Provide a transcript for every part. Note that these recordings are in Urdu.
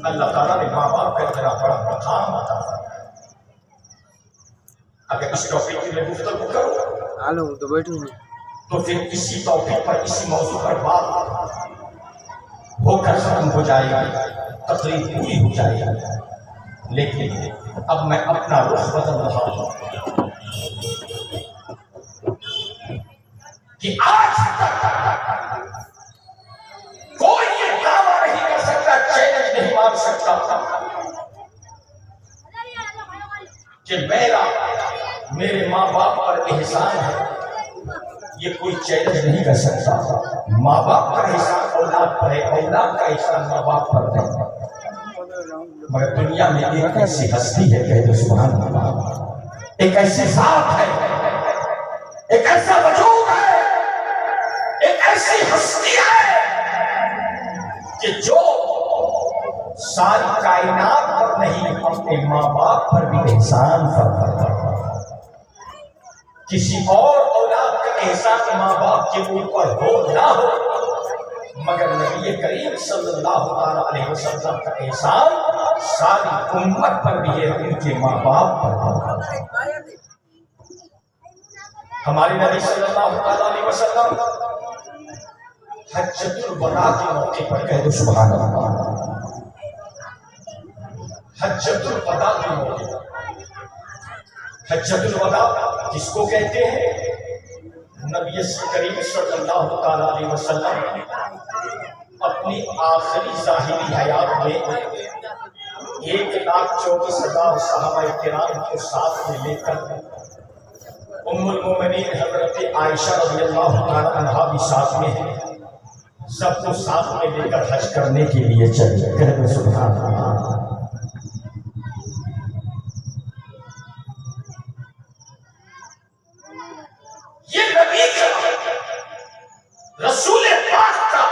اللہ تعالیٰ نے ماں باپ کا اتنا بڑا مقام عطا فرمایا۔ اگر اس ٹاپک کی میں گفتگو کروں تو پھر اسی ٹاپک پر، اسی موضوع پر بات ہو کر ختم ہو جائے گی، تقریر پوری ہو جائے گی، لیکن اب میں اپنا رخ بدل رہا ہوں کہ آج تک کوئی یہ دعویٰ نہیں کر سکتا، چیلنج نہیں مار سکتا کہ میرے ماں باپ پر احسان ہے۔ یہ کوئی چیلنج نہیں کر سکتا۔ ماں باپ کا احسان اولاد پر ہے، اولاد کا احسان ماں باپ پر نہیں۔ مگر دنیا میں ایک ایسی ہستی ہے، کہہ دو سبحان اللہ، ایک ایسی ذات ہے، ایک ایسا وجود ہے، ایک ایسی ہستی ہے کہ جو ساری کائنات پر نہیں، اپنے ماں باپ پر بھی احسان فرماتا ہے۔ کسی اور اولاد کا احسان ماں باپ کے اوپر ہو نہ ہو، مگر نبی کریم صلی اللہ علیہ وسلم کا احسان ساری امت پر بھی ہے، ان کے ماں باپ پر ہے۔ ہمارے نبی صلی اللہ علیہ وسلم حجۃ الوداع کے موقع پر، کہہ دو سبحان اللہ، حجۃ الوداع کے موقع پر، حجۃ الوداع جس کو کہتے ہیں، نبی کریم صلی اللہ علیہ وسلم اپنی آخری ظاہری حیات میں 1,24,000 صحابہ کرام کو ساتھ میں لے کر ام المومنین حضرت عائشہ رضی اللہ تعالی عنہا بھی ساتھ میں ہیں، سب کو ساتھ میں لے کر حج کرنے کے لیے چلے۔ کہہ دو سبحان اللہ۔ یہ نبی کا، رسول پاک کا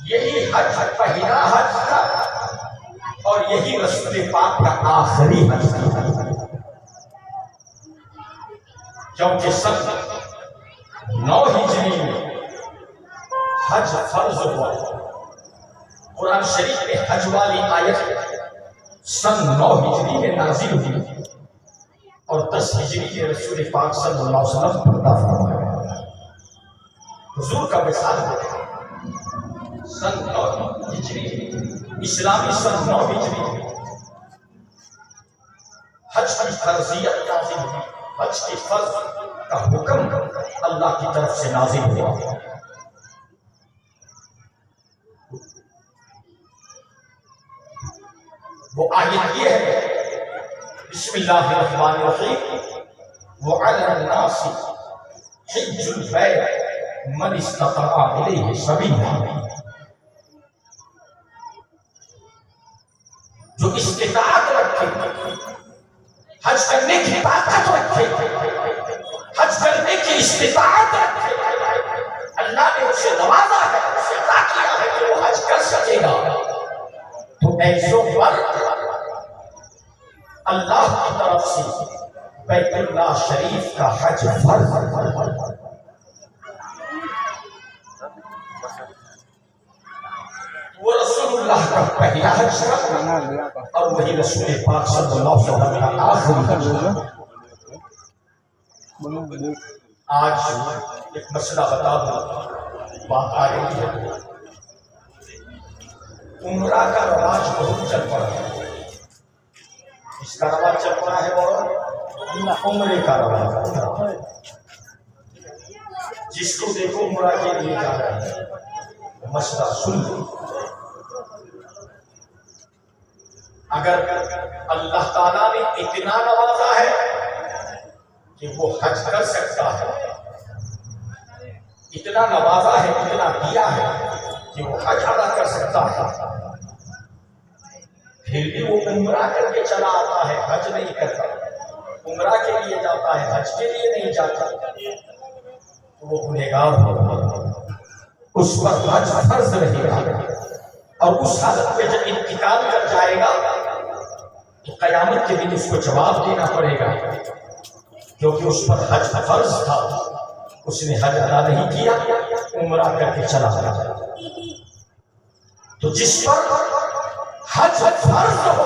یہی حج پہلا حج تھا، اور یہی رسول پاک کا آخری حج تھا، کیونکہ سن 9 ہجری میں حج فرض ہوا۔ قرآن شریف میں حج والی آیت سن 9 ہجری میں نازل ہوئی، اور 10 ہجری میں رسول پاک صلی اللہ علیہ وسلم پردہ فرمایا۔ حضور کا وصال ہوا سن 9 ہجری، اسلامی سن 9 ہجری میں حج کی فرضیت نازل ہوئی، حج کے فرض کا حکم اللہ کی طرف سے نازل ہوا۔ وہ آیت یہ ہے، بسم اللہ الرحمن الرحیم، وَعَلَى النَّاسِ حِجُّ الْبَيْتِ مَنِ اسْتَطَاعَ إِلَيْهِ سَبِيلًا، جو استطاعت رکھے، حج کرنے کی طاقت رکھے، حج کرنے کی استطاعت رکھے، اللہ نے اسے نوازا ہے، اسے عطا کیا ہے کہ وہ حج کر سکے گا، تو ایسوں پر اللہ کی طرف سے بیت اللہ شریف کا حج فرض۔ وہ رسول اللہ کا پہلا حج تھا، اور وہی رسول پاک صلی اللہ علیہ وسلم کا آخری حج تھا۔ آج ایک مسئلہ بتا دوں، بات آ رہی ہے، عمرہ کا رواج بہت چل پڑا ہے۔ اس کا رواج چل پڑا ہے اور عمرے کا رواج، جس کو دیکھو عمرہ کے لیے جا رہا ہے۔ مسئلہ سن لو، اگر اللہ تعالیٰ نے اتنا نوازا ہے کہ وہ حج کر سکتا ہے، اتنا نوازا ہے، اتنا دیا ہے کہ وہ حج ادا کر سکتا ہے، پھر بھی وہ عمرہ کر کے چلا آتا ہے، حج نہیں کرتا، عمرہ کے لیے جاتا ہے، حج کے لیے نہیں جاتا، تو وہ گنہگار ہوگا، اس پر حج فرض رہے گا، اور اس حالت میں جب انتقال کر جائے گا تو قیامت کے دن اس کو جواب دینا پڑے گا، کیونکہ اس پر حج فرض تھا، اس نے حج ادا نہیں کیا، عمرہ کر کے چلا گیا۔ تو جس پر حج فرض ہو،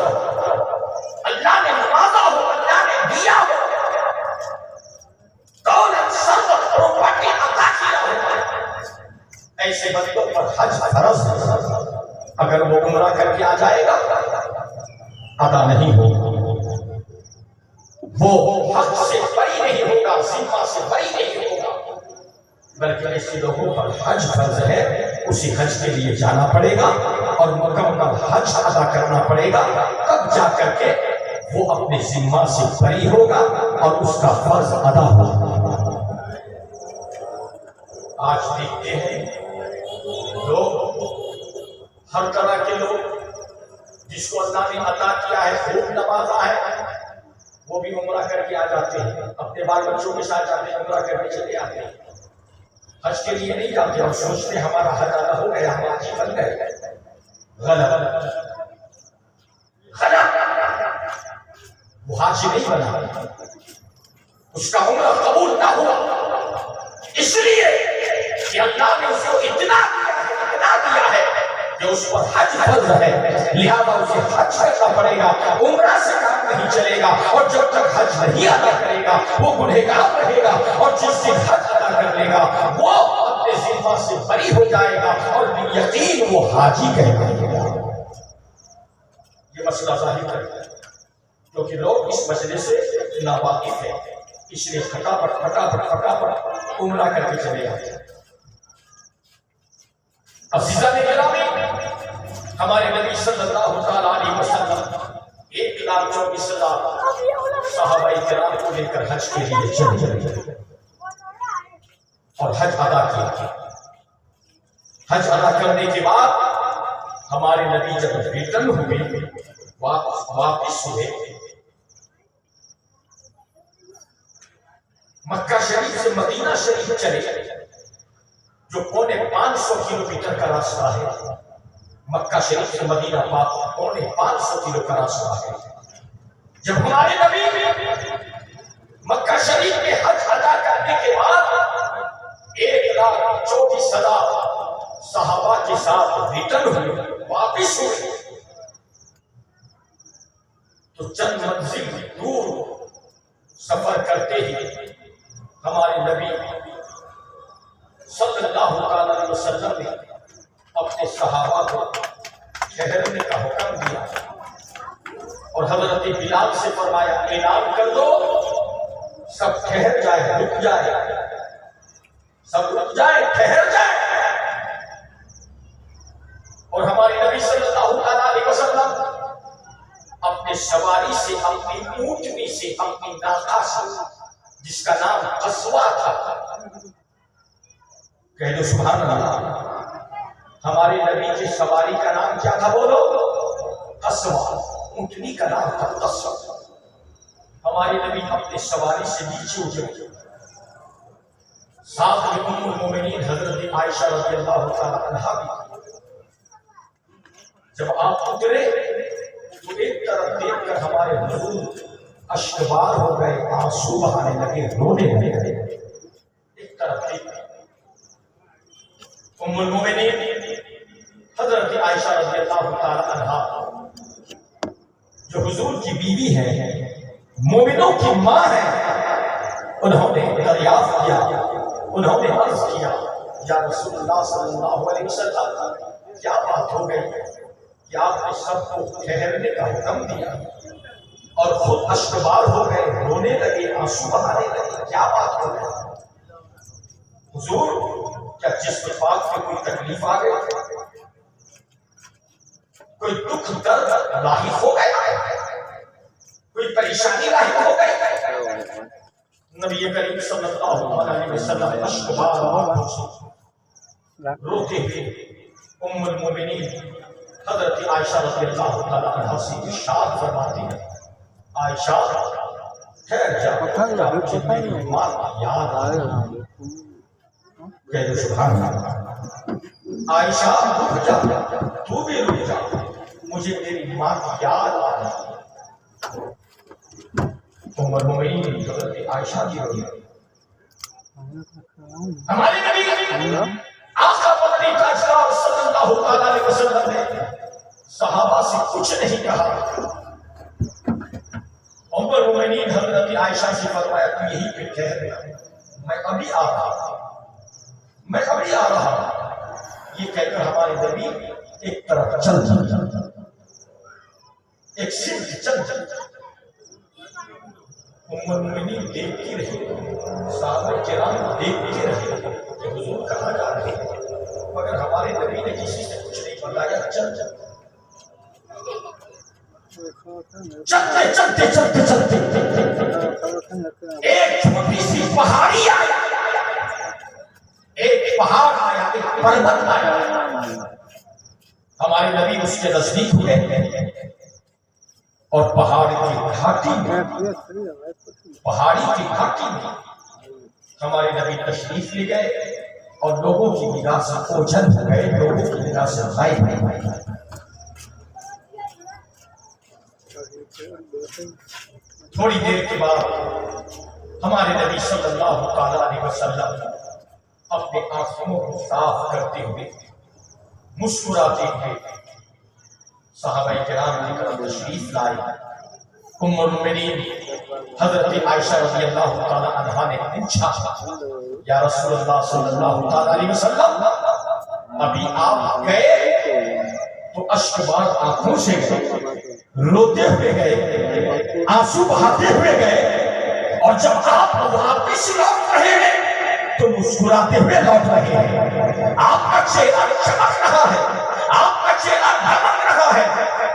اللہ نے نوازا ہو، اللہ نے دیا ہو، دولت ثروت پراپرٹی عطا کیا ہو، ایسے بندوں پر حج فرض ہے۔ اگر وہ عمرہ کر کے آ جائے گا ادا نہیں ہوگا، وہ حق سے بری نہیں ہوگا، ذمہ سے بری نہیں ہوگا، بلکہ ایسے لوگوں پر حج فرض ہے، اسی حج کے لیے جانا پڑے گا اور مکمل حج ادا کرنا پڑے گا، تب جا کر کے وہ اپنے ذمہ سے بری ہوگا اور اس کا فرض ادا ہوگا۔ آج دیکھتے ہیں لوگ، ہر طرح کے لوگ، جس کو اللہ نے عطا کیا ہے، خوب نوازا ہے، وہ بھی عمرہ کر کے آ جاتے ہیں، اپنے بال بچوں کے ساتھ جاتے ہیں، عمرہ کر کے چلے آتے ہیں، حج کے لیے نہیں جاتے اور سوچتے ہیں ہمارا حج ادا ہو گیا، ہم حاجی بن گئے۔ غلط، وہ حاجی نہیں بنا، اس کا عمرہ قبول نہ ہوا، اس لیے کہ اللہ نے اس کو اتنا دیا ہے کہ اس پر حج فرض ہے، لہذا اسے حج کرنا پڑے گا، عمرہ سے کام نہیں چلے گا، اور جب تک حج نہیں ادا کرے گا وہ گنہگار رہے گا، اور جس دن حج ادا کر لے گا وہ اپنے ذمہ سے بری ہو جائے گا اور یقین وہ حاجی کہلائے گا۔ یہ مسئلہ ظاہر کرتا ہے کیونکہ لوگ اس مسئلے سے ناواقف ہیں، اس لیے پھٹافٹ عمرہ کر کے چلے آتے ہیں۔ عزیزان گرامی، ہمارے نبی صلی اللہ علیہ وسلم 1,24,000 صحابہ کرام کو لے کر حج کے لیے چلے اور حج ادا کیا۔ حج ادا کرنے کے بعد ہمارے نبی جب ریٹرن ہوئے، واپس ہوئے، مکہ شریف سے مدینہ شریف چلے، جو 550 کلومیٹر کا راستہ ہے، مکہ شریف سے مدینہ پاک 550 کلو کا راستہ ہے۔ جب ہمارے نبی مکہ شریف میں حج ادا کرنے کے بعد 1,24,000 صحابہ کے ساتھ ریٹرن ہوئے، واپس ہوئے، تو چند منزل دور سفر کرتے ہی ہمارے نبی صلی اللہ علیہ وسلم نے اپنے صحابہ کو ٹھہرنے کا حکم دیا اور حضرت بلال سے فرمایا اعلان کر دو سب ٹھہر جائے، رک جائے، سب رک جائے، ٹھہر جائے۔ اور ہمارے نبی صلی اللہ علیہ وسلم اپنے سواری سے، اپنی اونٹنی سے، اپنی ناقہ سے، جس کا نام قصوہ تھا، کہہ دو سبحان اللہ، ہمارے نبی کی سواری کا نام کیا تھا؟ بولو، قصوہ، اونٹنی کا نام تھا قصوہ۔ ہمارے نبی اپنے سواری سے نیچے اترے، ساتھ میں ام المومنین حضرت عائشہ رضی اللہ تعالی عنہا بھی۔ جب آپ اترے تو ایک طرف دیکھ کر ہمارے حضور اشکبار ہو گئے، آنسو بہانے لگے، رونے لگے۔ ایک طرف دیکھ ام المومنین حضرت عائشہ رضی اللہ تعالی عنہا، جو حضور کی بیوی ہے، مومنوں کی ماں ہے، انہوں نے دریافت کیا، انہوں نے عرض کیا یا رسول اللہ صلی اللہ علیہ وسلم کیا بات ہو گئی کہ آپ نے سب کو ٹھہرنے کا حکم دیا اور خود اشکبار ہو گئے، رونے لگے، آنسو بہانے لگے، کیا بات ہو گئی؟ حضور کیا جسم پاک میں کوئی تکلیف آ گئی؟ کوئی دکھ درد لاحق ہو گیا؟ کوئی پریشانی لاحق ہو گئی؟ نبی کریم صلی اللہ علیہ وسلم اشکبار روتے ہوئے ام المومنین حضرت عائشہ رضی اللہ تعالی عنہا سے ارشاد فرماتی ہیں، عائشہ ٹھہر جا، مجھے میری ماں کی یاد آ رہی ہے۔ کہہ دو سبحان اللہ، عائشہ رک جا، تو بھی رک جا، مجھے میری ماں کی یاد آ رہی ہے۔ ام المومنین حضرت عائشہ کی روئی۔ ہمارے نبی آقا مدنی تاجدار صلی اللہ علیہ وسلم نے صحابہ سے کچھ نہیں کہا. ام المؤمنین حضرت عائشہ سے فرمایا تو یہی پہ ٹھہر گیا، میں ابھی آ رہا ہوں. یہ کہہ کر ہمارے نبی ایک طرف چل ایک سمت چل. ام المؤمنین دیکھتی رہی، صحابہ کرام دیکھتے رہے کہ حضور کہاں جا رہے ہیں، مگر ہمارے نبی نے کسی سے کچھ نہیں بتایا. چلتے ایک چھوٹی سی پہاڑی آیا، ایک پہاڑ آیا، ایک پربت آیا. ہمارے نبی اس کے نزدیک ہوئے اور پہاڑی کی گھاٹی میں ہمارے نبی تشریف لے گئے اور لوگوں کی نگاہ سے اوجھل ہو گئے، لوگوں کی نگاہ سے غائب ہو گئے. تھوڑی دیر کے بعد ہمارے نبی صلی اللہ علیہ وسلم اپنے آنکھوں کو صاف کرتے ہوئے مسکراتے ہوئے صحابہ کرام کی طرف تشریف لائے. ام المؤمنین حضرت عائشہ رضی اللہ تعالی عنہا نے پوچھا یا رسول اللہ صلی اللہ علیہ وسلم ابھی آپ گئے تو اشک بار آنکھوں سے گئے، روتے ہوئے گئے، آنسو بہاتے ہوئے گئے، اور جب آپ واپس لوٹ رہے ہیں تو مسکراتے ہوئے لوٹ رہے ہیں. آپ کا چہرہ چمک رہا ہے، آپ کا چہرہ دمک رہا ہے،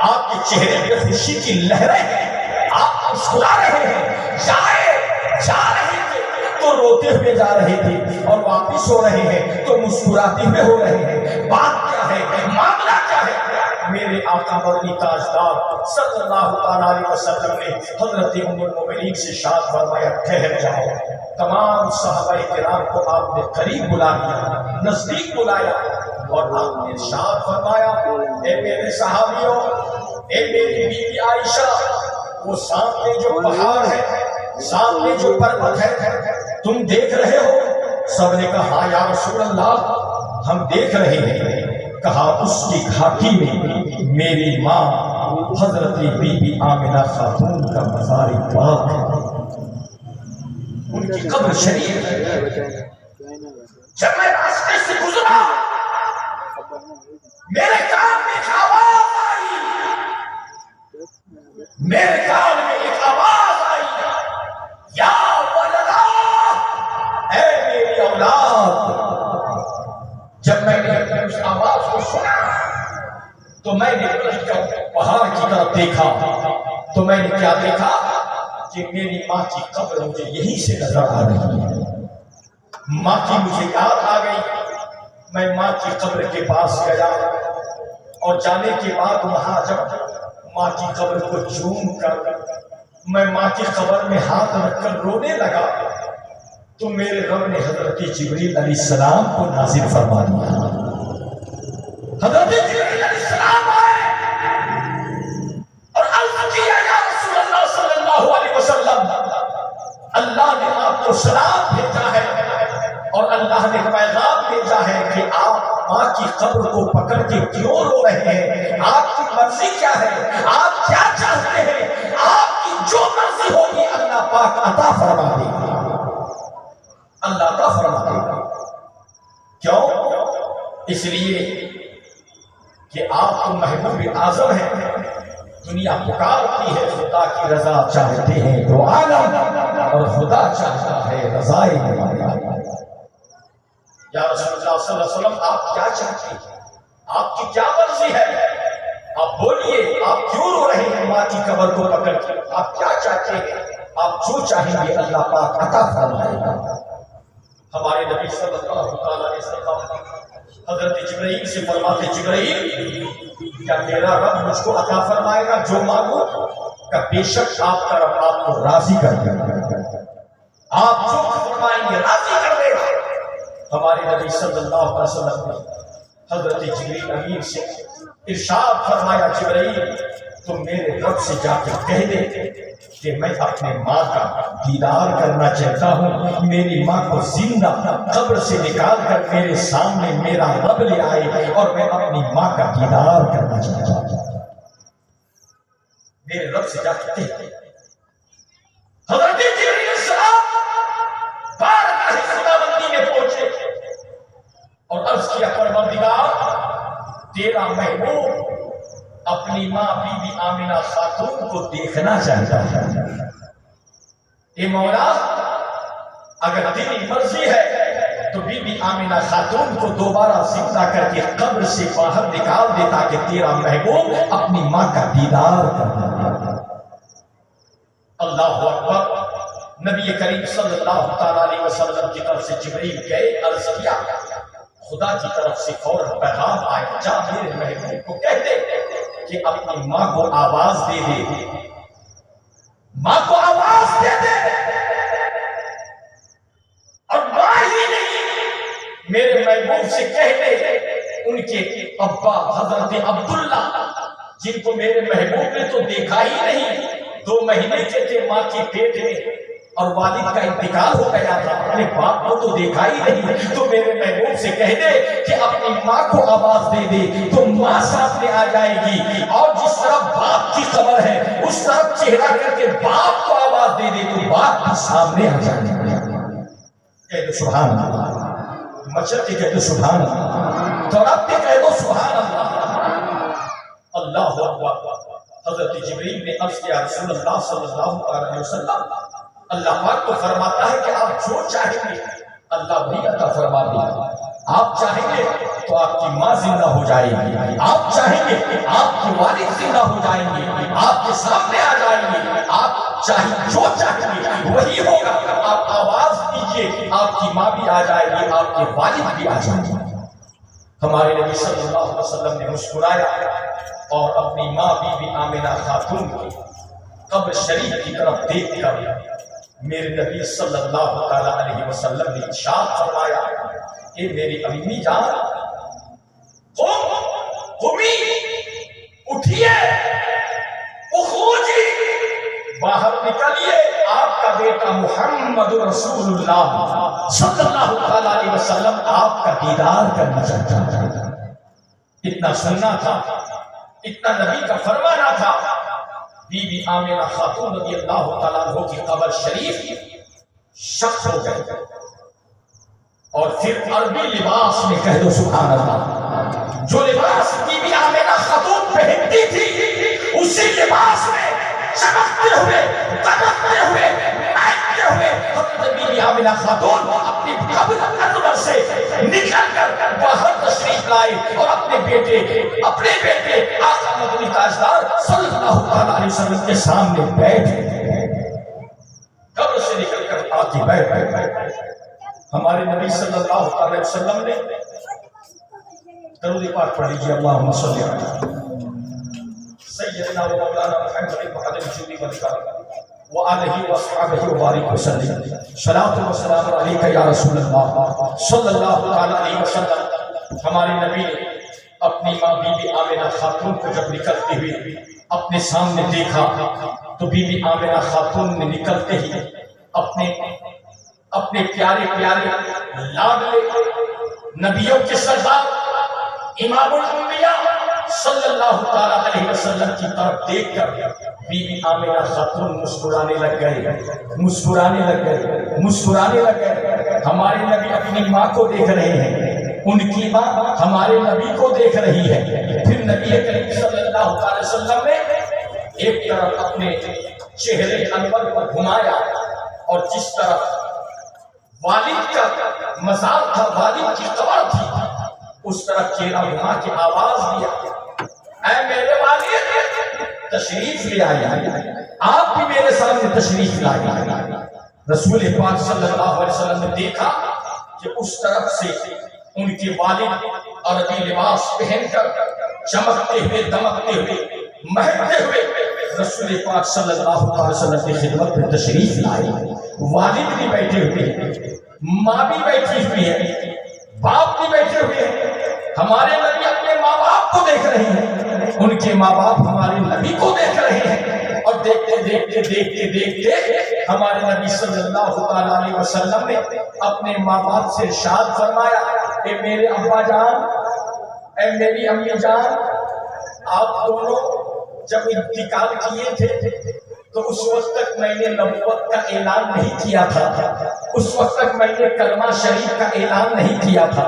آپ کے چہرے پہ خوشی کی لہریں ہیں، آپ مسکرا رہے ہیں. جا رہے تھے تو روتے ہوئے جا رہے تھے اور واپس ہو رہے ہیں تو مسکراتے ہوئے ہو رہے ہیں. بات کیا ہے، معاملہ کیا ہے؟ میرے آقا مدنی تاجدار صلی اللہ علیہ وسلم نے حضرت ام المؤمنین سے ارشاد فرمایا ٹھہر جاؤ. تمام صحابہ کرام کو آپ نے قریب بلا لیا، نزدیک بلایا اور آپ نے ارشاد فرمایا اے میرے صحابیوں، اے میری بیوی عائشہ، وہ سامنے جو پہاڑ ہے، سامنے جو پربت ہے تم دیکھ رہے ہو؟ سب نے کہا ہاں یا رسول اللہ ہم دیکھ رہے ہیں. کہا اس کی گھاٹی میں میری ماں حضرت بی بی آمنہ خاتون کا مزار پاک ہے، ان کی قبر شریف ہے. جب میں راستے سے گزرا میرے کان میں ایک آواز آئی، میرے کان میں ایک آواز آئی، یا ولدا، اے میری اولاد. جب میں نے اس آواز کو سنا تو میں نے پہاڑ کی طرف دیکھا تو میں نے کیا دیکھا کہ میری ماں کی قبر مجھے یہیں سے نظر آ رہی ہے. ماں کی مجھے یاد آ گئی. میں ماں کی قبر کے پاس گیا اور جانے کے بعد وہاں جب ماں کی قبر کو چوم کر میں ماں کی قبر میں ہاتھ رکھ کر رونے لگا تو میرے رب نے حضرت جبریل علیہ السلام کو نازل فرما دیا. حضرت جبریل علیہ السلام آئے اور عرض کیا یا رسول اللہ صلی اللہ علیہ وسلم، اللہ نے آپ کو سلام بھیجا ہے اور اللہ نے پیغام بھیجا ہے کہ آپ ماں کی قبر کو پکڑ کے کیوں رو رہے ہیں، آپ کی مرضی کیا ہے، آپ کیا چاہتے ہیں، آپ کی جو مرضی ہوگی اللہ پاک عطا فرما دے گا، اللہ عطا فرما دے گا. کیوں؟ اس لیے کہ آپ تو محبوب اعظم ہیں. دنیا پکارتی ہے خدا کی رضا چاہتے ہیں تو عالم، اور خدا چاہتا ہے رضائے عالم. یا رسول اللہ صلی اللہ علیہ وسلم آپ کیا چاہتے ہیں، آپ کی کیا مرضی ہے، آپ بولیے، آپ کیوں رو رہے ہیں ماں کی قبر کو پکڑ کے، آپ کیا چاہتے ہیں، آپ جو چاہیں گے اللہ پاک عطا فرمائے گا. ہمارے نبی صلی اللہ علیہ وسلم حضرت جبرائیل سے فرماتے جبرائیل کیا میرا رب مجھ کو عطا فرمائے گا جو مانگو؟ کہ بے شک آپ کا رب آپ کو راضی کر دے گا، آپ جو فرمائیں گے راضی کر دے گا. ہمارے نبی صلی اللہ علیہ وسلم نے حضرت جبرائیل امین سے ارشاد فرمایا جبرائیل تو میرے رب سے جا کے کہہ دے کہ میں اپنے ماں کا دیدار کرنا چاہتا ہوں، میری ماں کو زندہ قبر سے نکال کر میرے سامنے میرا رب لے آئے اور میں اپنی ماں کا دیدار کرنا چاہتا ہوں۔ میرے رب سے جا کے کہہ دے۔ حضرت جبریل السلام بارگاہ خداوندی میں پہنچے اور عرض کیا پروردگار تیرا محبوب اپنی ماں بی بی آمنہ خاتون کو دیکھنا چاہتا ہے۔ اے مولا اگر تیری مرضی ہے تو بی بی آمنہ خاتون کو دوبارہ زندہ کر کے قبر سے باہر نکال دے تاکہ تیرا محبوب اپنی ماں کا دیدار کرنا۔ اللہ اکبر۔ نبی کریم صلی اللہ علیہ وسلم کی طرف سے جبریل گئے، عرض کیا خدا کی طرف سے فوراً پیغام آیا، جا میرے محبوب کو کہتے کہ اپنی ماں کو آواز دے دے، ماں کو آواز دے دے، اور ماں ہی نہیں میرے محبوب سے کہہ دے ان کے ابا حضرت عبداللہ جن کو میرے محبوب نے تو دیکھا ہی نہیں، 2 مہینے کے تھے ماں کے پیٹ میں اور والد کا انتقال ہو گیا تھا، اپنے باپ کو تو دیکھا ہی نہیں، تو میرے محبوب سے کہہ دے کہ اپنی ماں کو آواز دے دے تو ماں سامنے آ جائے گی، اور جس طرح باپ کی خبر ہے اس طرح چہرہ کر کے باپ کو آواز دے دے تو باپ بھی سامنے آ جائے گا۔ کہہ دو سبحان اللہ، مچل کے کہہ دو سبحان اللہ، تڑپ کے کہہ دو سبحان اللہ۔ اللہ اکبر۔ حضرت جبریل نے عرض کیا رسول اللہ صلی اللہ علیہ وسلم اللہ پاک تو فرماتا ہے کہ آپ جو چاہیں گے اللہ بھی عطا فرما دے گا، آپ چاہیں گے تو آپ کی ماں زندہ ہو جائے گی، آپ چاہیں گے آپ کی والد زندہ ہو جائیں گے، آپ کے سامنے آ جائیں گے، آپ چاہیں جو چاہیں گے وہی ہوگا، آپ آواز دیجئے آپ کی ماں بھی آ جائے گی، آپ کے والد بھی آ جائیں گے۔ ہمارے نبی صلی اللہ علیہ وسلم نے مسکرایا اور اپنی ماں بی بی آمنہ خاتون کی قبر شریف کی طرف دیکھ کر میرے نبی صلی اللہ علیہ وسلم نے ارشاد فرمایا کہ میری امی جان قومی اٹھیے، اخروجی باہر نکلیے، آپ کا بیٹا محمد رسول اللہ صلی اللہ علیہ وسلم آپ کا دیدار کرنا چاہتا ہے۔ اتنا سننا تھا، اتنا نبی کا فرمانا تھا۔ بی بی آمنہ خاتون رضی اللہ تعالیٰ عنہ کی قبر شریف شق ہو گئی اور پھر عربی لباس میں کہہ دو سبحان اللہ، جو لباس بی بی آمنہ خاتون پہنتی تھی اسی لباس میں چمکتے ہوئے تمکتے ہوئے مہکتے ہوئے حضرت بی بی آمنہ خاتون اپنی قبر انور سے نکل کر باہر تشریف لائے اور اپنے بیٹے آقا مدنی تاجدار صلی اللہ علیہ وسلم کے سامنے بیٹھ گئے، قبر سے نکل کر آ کے بیٹھ گئے۔ ہمارے نبی صلی اللہ علیہ وسلم نے درود پاک پڑھ لیجیے، اللہم صلی علی سیدنا و مولانا محمد وعلى الجود والكرم وآلہ واصحابہ وبارک وسلم، صلاۃ و سلام علیک یا رسول اللہ صلی اللہ علیہ وسلم۔ ہمارے نبی نے اپنی ماں بی بی آمنہ خاتون کو جب نکلتے ہوئے اپنے سامنے دیکھا تو بی بی آمنہ خاتون نے نکلتے ہی اپنے پیارے پیارے لاڈلے نبیوں کے سردار امام الانبیاء صلی اللہ علیہ وسلم کی طرف دیکھ کر بی بی آمنہ خاتون مسکرانے لگ گئے۔ ہمارے نبی اپنی ماں کو دیکھ رہے ہیں، ان کی ماں ہمارے نبی کو دیکھ رہی ہے۔ پھر نبی کریم صلی اللہ علیہ وسلم نے ایک طرف اپنے چہرے انور پر گھمایا اور جس طرف والد کا مزار تھا، والد کی قبر تھی، اس طرف چہرہ گھما کے آواز دیا، اے میرے والد تشریف لے آئے، آپ بھی میرے سامنے تشریف لائے۔ رسول پاک صلی اللہ علیہ وسلم نے دیکھا کہ اس طرف سے ان کے والد عربی لباس پہن کر چمکتے ہوئے دمکتے ہوئے مہکتے ہوئے رسول پاک صلی اللہ علیہ وسلم کی خدمت میں تشریف لائے۔ والد بھی بیٹھے ہوئے ہیں، ماں بھی بیٹھی ہوئی ہے، باپ بھی بیٹھے ہوئے ہیں۔ ہمارے نبی اپنے ماں باپ باپ کو دیکھ رہی ہیں، ان کے ماں باپ ہمارے نبی کو دیکھ رہے ہیں، اور دیکھتے ہمارے نبی صلی اللہ تعالیٰ علیہ وسلم نے اپنے ماں باپ سے ارشاد فرمایا، اے میرے ابا جان، اے میری امی جان، آپ دونوں جب انتقال کیے تھے تو اس وقت تک میں نے نبوت کا اعلان نہیں کیا تھا، اس وقت تک میں نے کلمہ شریف کا اعلان نہیں کیا تھا،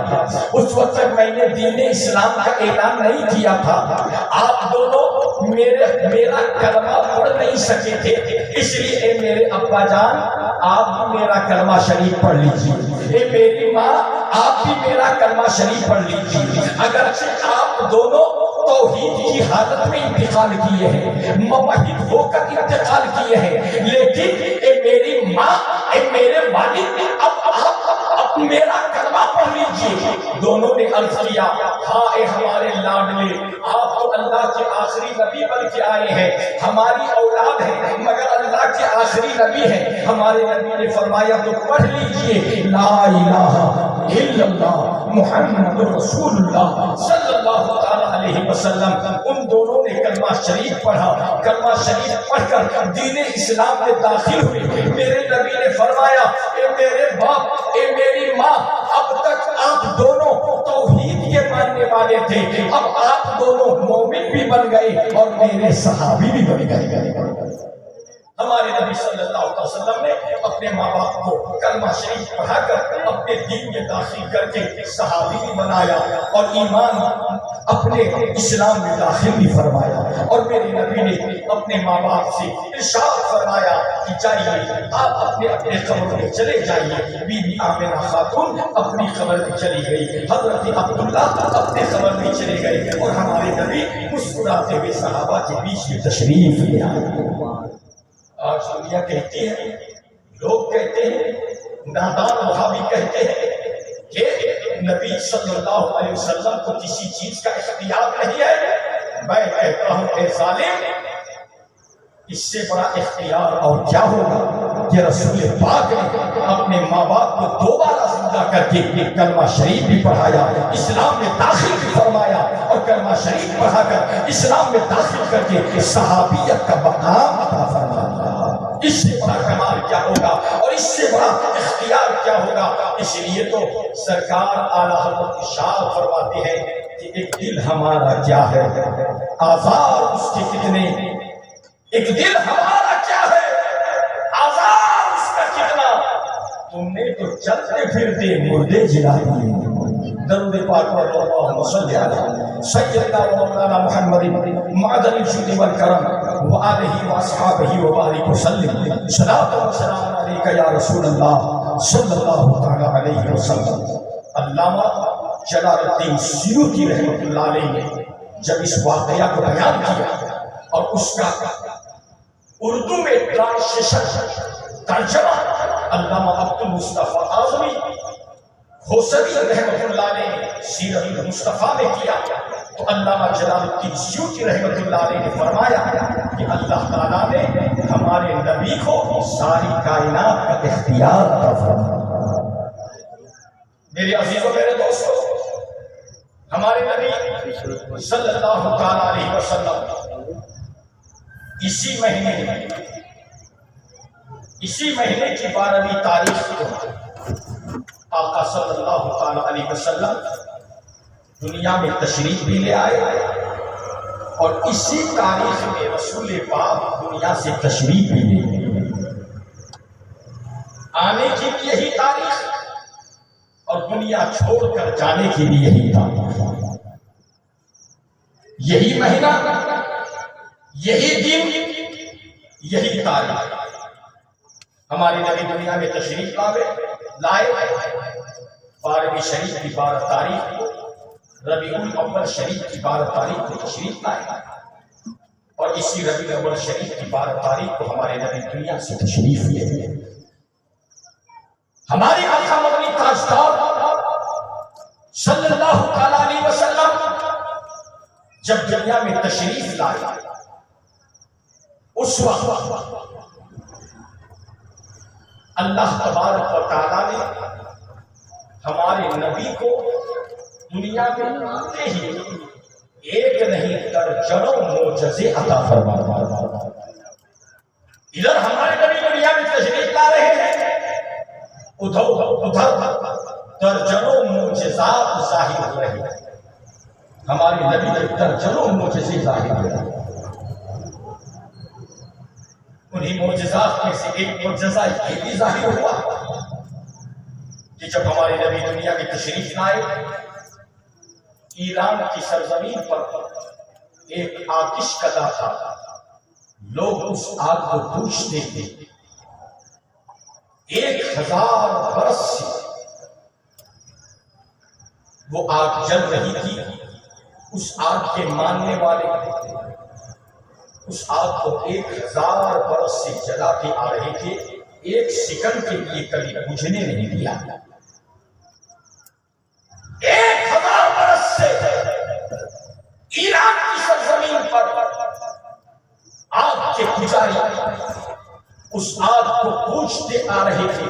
اس وقت تک میں نے دین اسلام کا اعلان نہیں کیا تھا۔ آپ دونوں میرا کلمہ پڑھ نہیں سکے تھے، اس لیے اے میرے ابا جان، آپ بھی میرا کلمہ شریف پڑھ لیجیے، اے میری ماں آپ بھی میرا کلمہ شریف پڑھ لیجیے۔ اگرچہ آپ دونوں توحید کی حالت میں انتقال کیے ہیں، موحد ہو کر انتقال کیے ہیں، لیکن اے میری ماں، اے میرے والد، اب میرا کلمہ پڑھ لیجیے۔ دونوں نے عرض کیا، ہاں اے ہمارے لاڈلے، آپ تو اللہ کے آخری نبی بن کے آئے ہیں، ہماری اولاد ہے مگر اللہ کے آخری نبی ہیں۔ ہمارے نبی نے فرمایا تو پڑھ لیجیے، لا الہ الا اللہ محمد رسول اللہ صلی اللہ تعالیٰ علیہ وسلم۔ ان دونوں نے کلمہ شریف پڑھا، کلمہ شریف پڑھ کر دین اسلام میں داخل ہوئے۔ میرے نبی نے فرمایا، اے میرے باپ، اے میری ماں، اب تک آپ دونوں توحید کے ماننے والے تھے، اب آپ دونوں مومن بھی بن گئے اور میرے صحابی بھی بن گئے۔ ہمارے نبی صلی اللہ علیہ وسلم نے اپنے ماں باپ کو کلمہ شریف پڑھا کر اپنے دین میں داخل کر کے صحابی بھی بنایا اور ایمان اپنے اسلام میں داخل بھی فرمایا۔ اور میرے نبی نے اپنے ماں باپ سے ارشاد فرمایا کہ جائیے آپ اپنے قبر میں چلے جائیے۔ بی بی آمنہ خاتون اپنی قبر میں چلی گئی، حضرت عبداللہ اپنے قبر میں چلے گئے، اور ہمارے نبی مسکراتے ہوئے صحابہ کے بیچ میں تشریف لے آئے۔ آج دنیا کہتی ہے، لوگ کہتے ہیں، نادان وہابی کہتے ہیں کہ نبی صلی اللہ علیہ وسلم کو کسی چیز کا اختیار نہیں ہے۔ میں کہتا ہوں اے ظالم، اس سے بڑا اختیار اور کیا ہوگا کہ رسول پاک نے اپنے ماں باپ کو دوبارہ زندہ کر کے کلمہ شریف بھی پڑھایا، اسلام میں داخل بھی فرمایا، اور کلمہ شریف پڑھا کر اسلام میں داخل کر کے صحابیت کا مقام عطا فرمایا۔ اس سے بڑا کمال کیا ہوگا اور اس سے بڑا اختیار کیا ہوگا؟ اس لیے تو سرکار اعلیٰ حضرت ارشاد فرماتے ہیں کہ ایک دل ہمارا کیا ہے، آزار اس کے کتنے، ایک دل ہمارا کیا ہے، آزار اس کا کتنا، تم نے تو چلتے پھرتے مردے جلا دیے۔ درود پاک پر اللہم صلی علی سیدنا و مولانا محمد معدن الجود والکرم وآلہ واصحابہ وبارک وسلم۔ صلاۃ و سلام علیک یا رسول اللہ صلی اللہ تعالی علیہ وسلم۔ علامہ جلال الدین سیوطی رحمۃ اللہ علیہ نے جب اس واقعہ کو بیان کیا اور اس کا اردو میں ٹرانسلیشن ترجمہ علامہ عبد المصطفیٰ اعظمی حوصوی رحمۃ اللہ علیہ سیرت المصطفیٰ میں کیا، تو علامہ جلال الدین سیوطی رحمۃ اللہ علیہ نے فرمایا کہ اللہ تعالیٰ نے ہمارے نبی کو ساری کائنات کا اختیار عطا فرمایا۔ میرے عزیزوں، میرے دوستوں، ہمارے نبی صلی اللہ تعالیٰ علیہ وسلم اسی مہینے کی 12ویں تاریخ کو آقا صلی اللہ تعالیٰ علیہ وسلم دنیا میں تشریف بھی لے آئے، اور اسی تاریخ میں رسول پاک دنیا سے تشریف بھی لے گئے۔ آنے کی بھی یہی تاریخ اور دنیا چھوڑ کر جانے کی بھی یہی تاریخ، یہی مہینہ، یہی دن، یہی تاریخ۔ ہماری نبی دنیا میں تشریف لائے 12ویں شریف کی 12 تاریخ کو، ربیع الاول شریف کی 12 تاریخ کو تشریف لائے، اور اسی ربیع الاول شریف کی 12 تاریخ کو ہمارے نبی دنیا سے تشریف لے گئے۔ ہمارے آقا مدنی تاجدار صلی اللہ تعالیٰ علیہ وسلم جب دنیا میں تشریف لائے، اس وقت اللہ تبارک و تعالیٰ نے ہمارے نبی کو دنیا میں آتے ہی ایک نہیں درجنوں معجزے عطا فرماتا۔ ادھر ہمارے نبی دنیا میں تشریف لا رہے ہیں، ادھر درجنوں معجزات ظاہر ہو رہے ہیں۔ ہمارے نبی کے درجنوں معجزے ظاہر ہو رہے ہیں۔ انہی معجزات میں سے ایک معجزہ یہ بھی ظاہر ہوا کہ جب ہمارے نبی دنیا میں تشریف لائے، ایران کی سرزمین پر ایک آتش کدا تھا، لوگ اس آگ کو پوچھتے تھے۔ 1000 برس سے وہ آگ جل رہی تھی۔ اس آگ کے ماننے والے اس آگ کو 1000 برس سے جلاتے آ رہے تھے، ایک سیکنڈ کے لیے کبھی بجھنے نہیں دیا۔ 1000 برس سے ایران کی سرزمین پر آگ کے پجاری اس آگ کو پوجتے آ رہے تھے،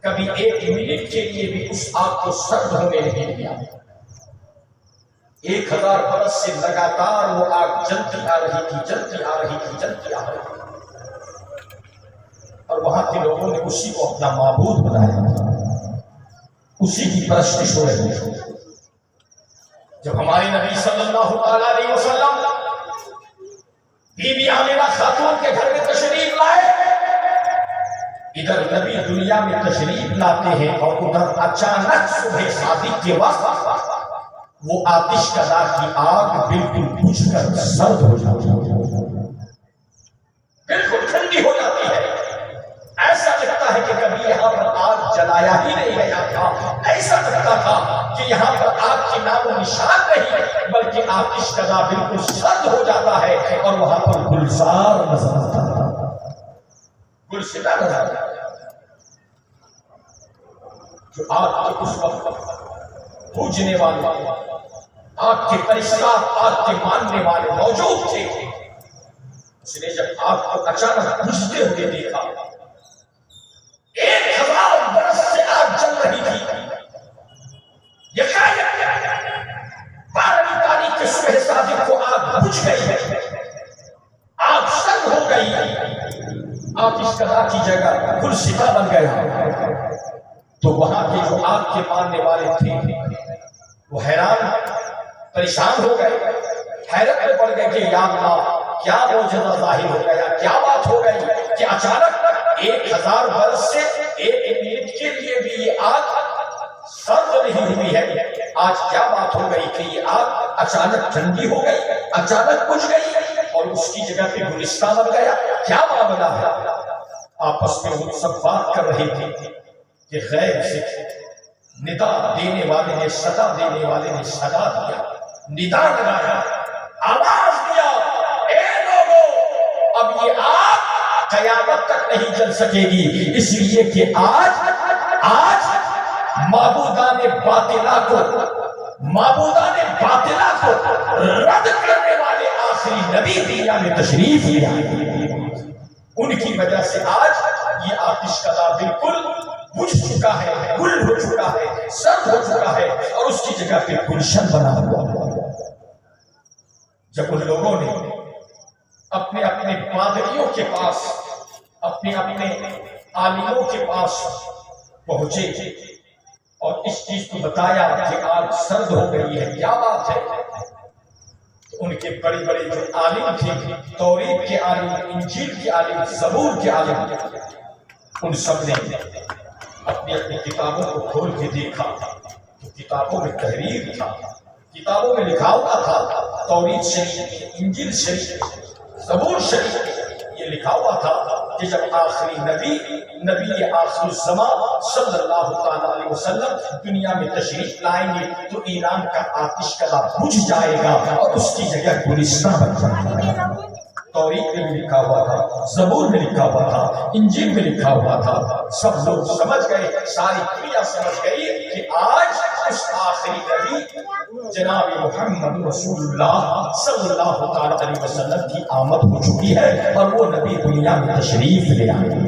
کبھی 1 منٹ کے لیے بھی اس آگ کو سرد ہونے نہیں دیا۔ 1000 برس سے لگاتار وہ آگ جلتی آ رہی تھی، جلتی آ رہی تھی، جلتی آ رہی تھی، اور وہاں کے لوگوں نے اسی کو اپنا معبود بنایا، اسی کی پرستش ہو رہی ہے۔ جب ہمارے نبی صلی اللہ علیہ وسلم بی بی آمنہ خاتون کے گھر میں تشریف لائے، ادھر نبی دنیا میں تشریف لاتے ہیں اور ادھر اچانک صبح صادق کے وقت وہ آتش کدا کی آگ بالکل بجھ کر سرد ہو جاتی ہے، بالکل ٹھنڈی ہو جاتی ہے۔ ایسا لگتا ہے کہ کبھی یہاں پر آگ جلایا ہی نہیں گیا تھا، ایسا لگتا تھا کہ یہاں پر آگ کی نام و نشان نہیں، بلکہ آتش کدا بالکل سرد ہو جاتا ہے اور وہاں پر گلزار نظر آتا ہے، گلشدہ نظر آتا ہے، جو آگ کے اس وقت بوجھنے والے، آگ کے پرستار، آگ کے ماننے والے موجود تھے۔ اس نے جب آگ کو اچانک بجھتے ہوئے دیکھا، 1000 برس سے آگ جل رہی تھی، یکایک 12ویں تاریخ کے صبح صادق کو آگ بجھ گئی، آگ سرد ہو گئی، آتش کدا کی جگہ گلشدہ بن گیا۔ تو وہاں کے جو آگ کے ماننے والے تھے وہ حیران پریشان ہو گئے، حیرت میں پڑ گئے کہ یا اللہ، کیا معجزہ ظاہر ہو گیا، کیا بات ہو گئی کہ اچانک 1000 برس سے 1 منٹ کے لیے بھی یہ آگ سرد نہیں ہوئی ہے، آج کیا بات ہو گئی کہ یہ آگ اچانک ٹھنڈی ہو گئی، اچانک بجھ گئی اور اس کی جگہ پہ گلستہ بن گیا، کیا معاملہ ہے؟ آپس میں وہ سب بات کر رہے تھے کہ غیب سے ندا دینے والے نے، صدا دینے والے نے صدا دیا، ندا لگایا، آواز دیا، اے لوگو، اب یہ آگ قیامت تک نہیں جل سکے گی، اس لیے کہ آج معبودان باطلہ کو رد کرنے والے آخری نبی دنیا میں تشریف لے آئے، ان کی وجہ سے آج یہ آتش کدا بالکل بجھ چکا ہے، گل ہو چکا ہے، سرد ہو چکا ہے اور اس کی جگہ پہ گلشن بنا ہوا ہے۔ جب ان لوگوں نے اپنے اپنے پادریوں کے پاس، اپنے اپنے عالموں کے پاس پہنچے اور اس چیز کو بتایا کہ آج سرد ہو گئی ہے، کیا بات ہے، تو ان کے بڑے بڑے جو عالم تھے، توریت کے عالم، انجیل کے عالم، زبور کے عالم، ان سب نے اپنی اپنی کتابوں کو کھول کے دیکھا تو کتابوں میں تحریر تھا، کتابوں میں لکھا ہوا تھا، توریت شریف، انجیل شریف، زبور شریف، یہ لکھا ہوا تھا کہ جب آخری نبی آخر الزمان صلی اللہ تعالیٰ علیہ وسلم دنیا میں تشریف لائیں گے تو ایران کا آتش کدا بجھ جائے گا اور اس کی جگہ گلستہ بن جائے گا۔ توریت میں لکھا ہوا تھا، زبور میں لکھا ہوا تھا، انجیل میں لکھا ہوا تھا، سب لوگ سمجھ گئے، ساری دنیا سمجھ گئی کہ آج اس آخری نبی جناب محمد رسول اللہ صلی اللہ تعالیٰ علیہ وسلم کی آمد ہو چکی ہے اور وہ نبی دنیا میں تشریف لے آئے۔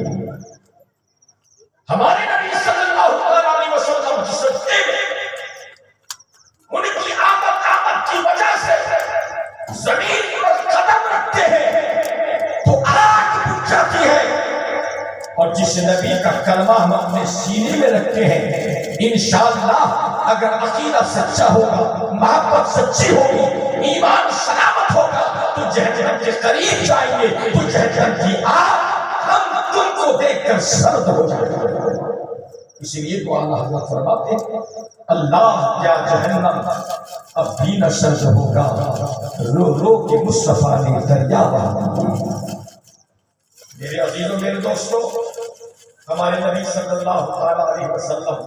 ہمارے نبی صلی اللہ تعالیٰ علیہ وسلم کی سجدے میں ان کی آمد کی وجہ سے زمین پر قدم رکھتے ہیں تو آگ بجھ جاتی ہے، اور جس نبی کا کلمہ ہم اپنے سینے میں رکھتے ہیں انشاءاللہ اگر عقیدہ سچا ہوگا، محبت سچی ہوگی، ایمان سلامت ہوگا تو جہنم کے قریب جائیں گے تو جہنم کی آگ ہم تم کو دیکھ کر سرد ہو جائے گا۔ اسی لیے تو اللہ حضرت فرماتے ہیں اللہ کیا جہنم اب بھی نہ سرد ہوگا، رو رو کے مصطفیٰ نے دریا بہا۔ میرے عزیزوں میرے دوستوں، ہمارے نبی صلی اللہ علیہ وسلم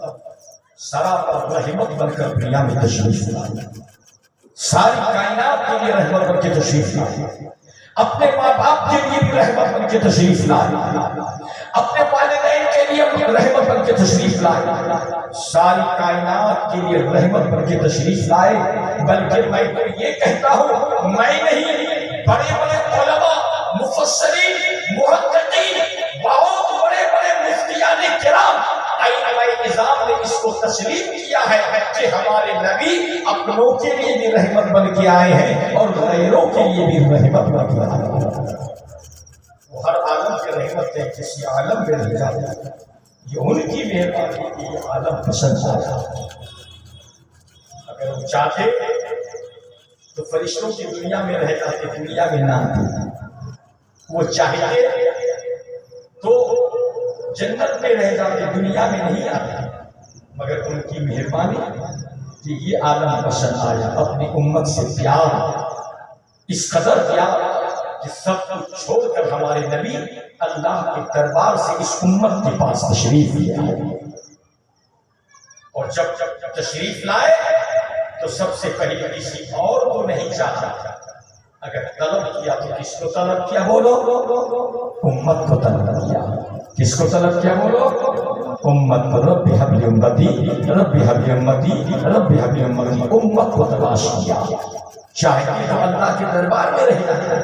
سراپر رحمت بن کر دنیا میں تشریف لائے، ساری کائنات کے لیے رحمت بن کے تشریف لائے، اپنے ماں باپ کے لیے بھی رحمت بن کے تشریف لائے، اپنے والدین کے لیے رحمت بن کے تشریف لائے، ساری کائنات کے لیے رحمت بن کے تشریف لائے۔ بلکہ میں تو یہ کہتا ہوں، میں نہیں، بڑے بڑے علماء، مفسرین، محققین، بہت بڑے بڑے مفتیان کرام، ائمہ نظام نے اس کو تسلیم کیا ہے کہ ہمارے نبی اپنوں کے لیے بھی رحمت بن کے آئے ہیں اور غیروں کے لیے بھی رحمت بن کے آئے ہیں۔ وہ ہر عالم کی رحمت ہے، کسی عالم میں رہ جاتے ہیں، یہ ان کی مہربانی کی یہ عالم پسند آیا۔ اگر وہ چاہتے تو فرشتوں کی دنیا میں رہ جاتے، دنیا میں نہ آتے، وہ چاہتے تو جنت میں رہ جاتے، دنیا میں نہیں آتے، مگر ان کی مہربانی کہ یہ عالم پسند آیا، اپنی امت سے پیار، اس قدر پیار کہ سب کچھ چھوڑ کر ہمارے نبی اللہ کے دربار سے اس امت کے پاس تشریف لے آئے، اور جب تشریف لائے تو سب سے پہلے کسی اور کو نہیں چاہا، اگر طلب کیا تو کس کو طلب کیا؟ بولو، امت کو طلب کیا۔ کس کو طلب کیا؟ بولو، امت کو۔ رب ہب لی امتی، رب ہب لی امتی، رب ہب لی امتی، امت کو تلاش کیا۔ چاہتے تو اللہ کے دربار میں رہ جاتے،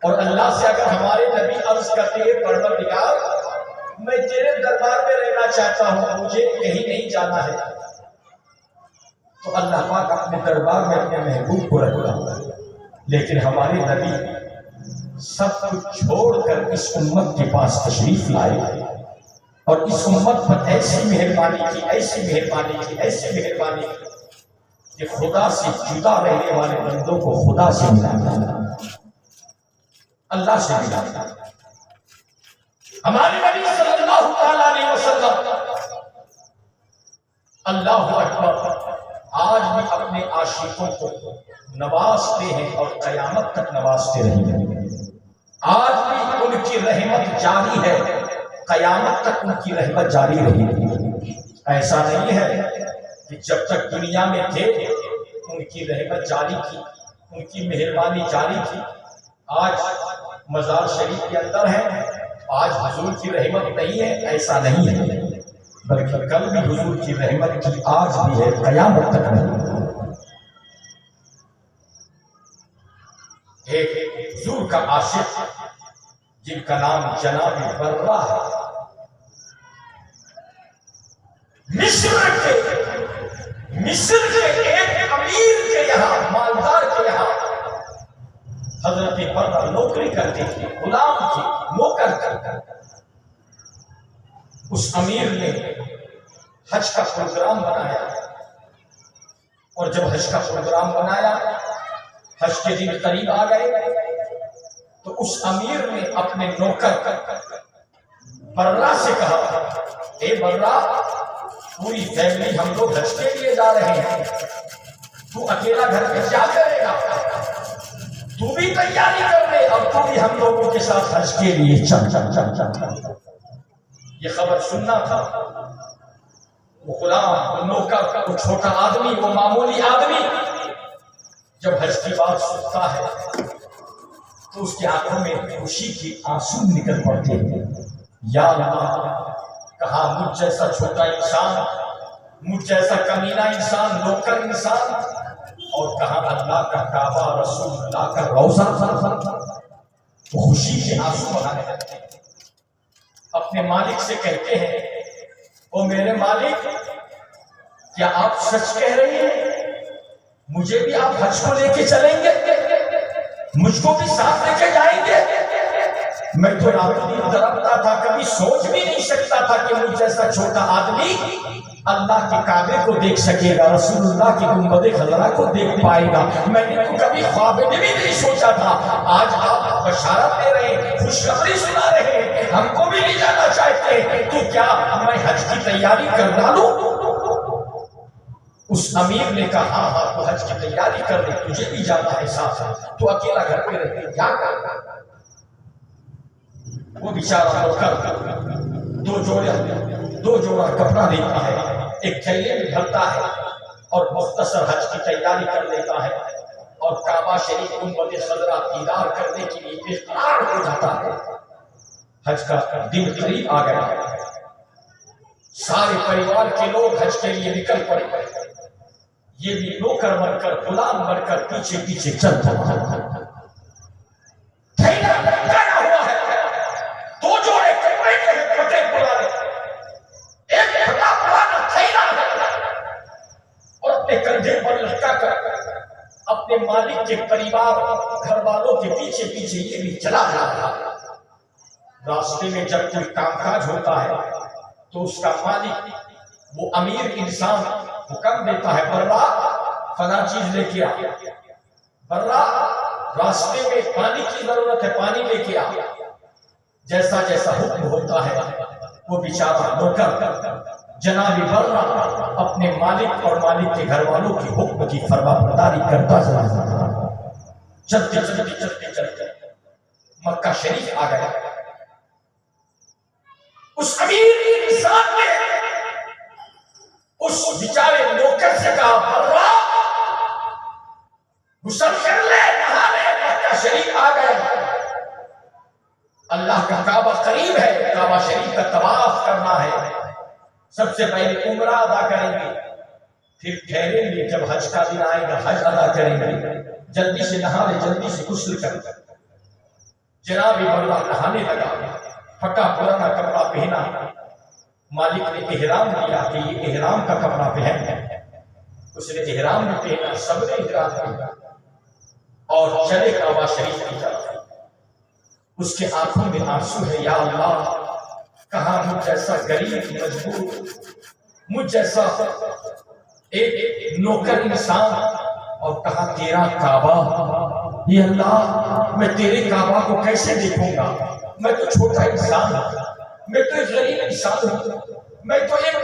اور اللہ سے اگر ہمارے نبی عرض کرتے ہیں پروردگار میں تیرے دربار میں رہنا چاہتا ہوں، مجھے کہیں نہیں جانا ہے، تو اللہ پاک اپنے دربار میں اپنے محبوب کو رکھتا ہے۔ لیکن ہمارے نبی سب کچھ چھوڑ کر اس امت کے پاس تشریف لائے، اور اس امت پر ایسی مہربانی کی، ایسی مہربانی کی، ایسی مہربانی کی کہ خدا سے جدا رہنے والے بندوں کو خدا سے ملاتا، اللہ سے ملاتا۔ ہمارے نبی صلی اللہ علیہ وسلم، اللہ اکبر، آج بھی اپنے عاشقوں کو نوازتے ہیں اور قیامت تک نوازتے رہیں گے۔ آج بھی ان کی رحمت جاری ہے، قیامت تک ان کی رحمت جاری رہے گی۔ ایسا نہیں ہے کہ جب تک دنیا میں تھے ان کی رحمت جاری تھی، ان کی مہربانی جاری تھی، آج مزار شریف کے اندر ہے، آج حضور کی رحمت نہیں ہے، ایسا نہیں ہے، بلکہ کل بھی حضور کی رحمت کی، آج بھی ہے، قیامت تک نہیں۔ ایک حضور کا عاشق جن کا نام جناب برہ ہے، مصر کے ایک امیر کے یہاں، مالدار کے یہاں حضرت برہ نوکری کرتے تھے، غلام تھے، نوکر کرتے۔ اس امیر نے حج کا پروگرام بنایا، اور جب حج کا پروگرام بنایا، حج کے دن قریب آ گئے، تو اس امیر نے اپنے نوکر برہ سے کہا، اے برہ، پوری فیملی ہم لوگ حج کے لیے جا رہے ہیں، تو اکیلا گھر میں کیا کرے گا؟ تو بھی تیاری کر لے، اب تو بھی ہم لوگوں کے ساتھ حج کے لیے چل۔ یہ خبر سننا تھا، وہ غلام، وہ نوکر، وہ چھوٹا آدمی، وہ معمولی آدمی جب حج کی بات سنتا ہے تو اس کی آنکھوں میں خوشی کی آنسو نکل پڑتے ہیں۔ یا اللہ، کہاں مجھ جیسا چھوٹا انسان، مجھ جیسا کمینہ انسان، نوکر انسان، اور کہاں اللہ کا کعبہ، رسول اللہ کا روضہ، وہ خوشی کے آنسو بہانے لگتے ہیں۔ اپنے مالک سے کہتے ہیں، او میرے مالک، کیا آپ سچ کہہ رہے ہیں؟ مجھے بھی آپ حج کو لے کے چلیں گے؟ مجھ کو بھی ساتھ لے کے جائیں گے؟ میں تو رات دن تڑپتا تھا، کبھی سوچ بھی نہیں سکتا تھا کہ مجھ جیسا چھوٹا آدمی اللہ کے کعبے کو دیکھ سکے گا، رسول اللہ کی گنبد خضرا کو دیکھ پائے گا۔ میں نے تو کبھی خواب میں بھی نہیں سوچا تھا۔ آج آپ بشارت دے رہے ہیں، خوشخبری سنا رہے ہیں، ہم کو بھی لے جانا چاہتے ہیں، تو کیا میں حج کی تیاری کر ڈالوں؟ اس امیر نے کہا ہاں ہاں تو حج کی تیاری کر لے، تجھے بھی جانا ہے ساتھ، تو اکیلا گھر پہ رہتے کیا کرنا؟ وہ بیچارہ دو جوڑا کپڑا دیتا ہے، ایک تھیلے میں بھرتا ہے اور مختصر حج کی تیاری کر لیتا ہے، اور کعبہ شریف گنبد خضرا دیدار کرنے کے لیے بے قرار ہو جاتا ہے۔ حج کا دن قریب آ گیا، سارے پریوار کے لوگ حج کے لیے نکل پڑے، یہ بھی نوکر بن کر غلام بن کر پیچھے پیچھے چلتا تھیلا لٹکایا ہوا ہے، دو جوڑے کپڑے کے پھٹے پرانے، ایک پھٹا پرانا تھیلا ہے، اور اپنے کندھے پر لٹکا کر اپنے مالک کے پریوار گھر والوں کے پیچھے پیچھے یہ بھی چلا جا رہا ہے۔ راستے میں جب کوئی کام کاج ہوتا ہے تو اس کا مالک، وہ امیر انسان حکم دیتا ہے، برا فلاں چیز لے کے آ، برا راستے میں پانی کی ضرورت ہے، پانی لے کے آ۔ جیسا جیسا حکم ہوتا ہے وہ بیچارہ نوکر جناب برا اپنے مالک اور مالک کے گھر والوں کی حکم کی فرما برداری کرتا چلا، چلتے چلتے چلتے چلتے مکہ شریف آ گیا۔ اس امیر انسان نے اس بیچارے نوکر سے کہا، برا غسل کر لے، نہا لے، مکہ شریف آ گئے، اللہ کا کعبہ قریب ہے، کعبہ شریف کا طواف کرنا ہے، سب سے پہلے عمرہ ادا کریں گے، پھر ٹھہریں گے، جب حج کا دن آئے گا حج ادا کریں گے، جلدی سے نہا لے، جلدی سے غسل کر۔ جناب برا نہانے لگا، پھٹا پرانا کپڑا پہنا، مالک نے احرام دیا کہ یہ احرام کا کپڑا پہن ہے، اس نے احرام میں پہنا، سب نے احرام پہنا اور چلے کعبہ شریف کی طرف۔ اس کے آنکھوں میں آنسو ہے، یا اللہ کہاں مجھ جیسا غریب مجبور، مجھ جیسا ایک نوکر انسان، اور کہاں تیرا کعبہ، یا اللہ میں تیرے کعبہ کو کیسے دیکھوں گا؟ میں تو چھوٹا انسان ہوں، میں تو ایک غریب انسان ہوں، میں تو ایک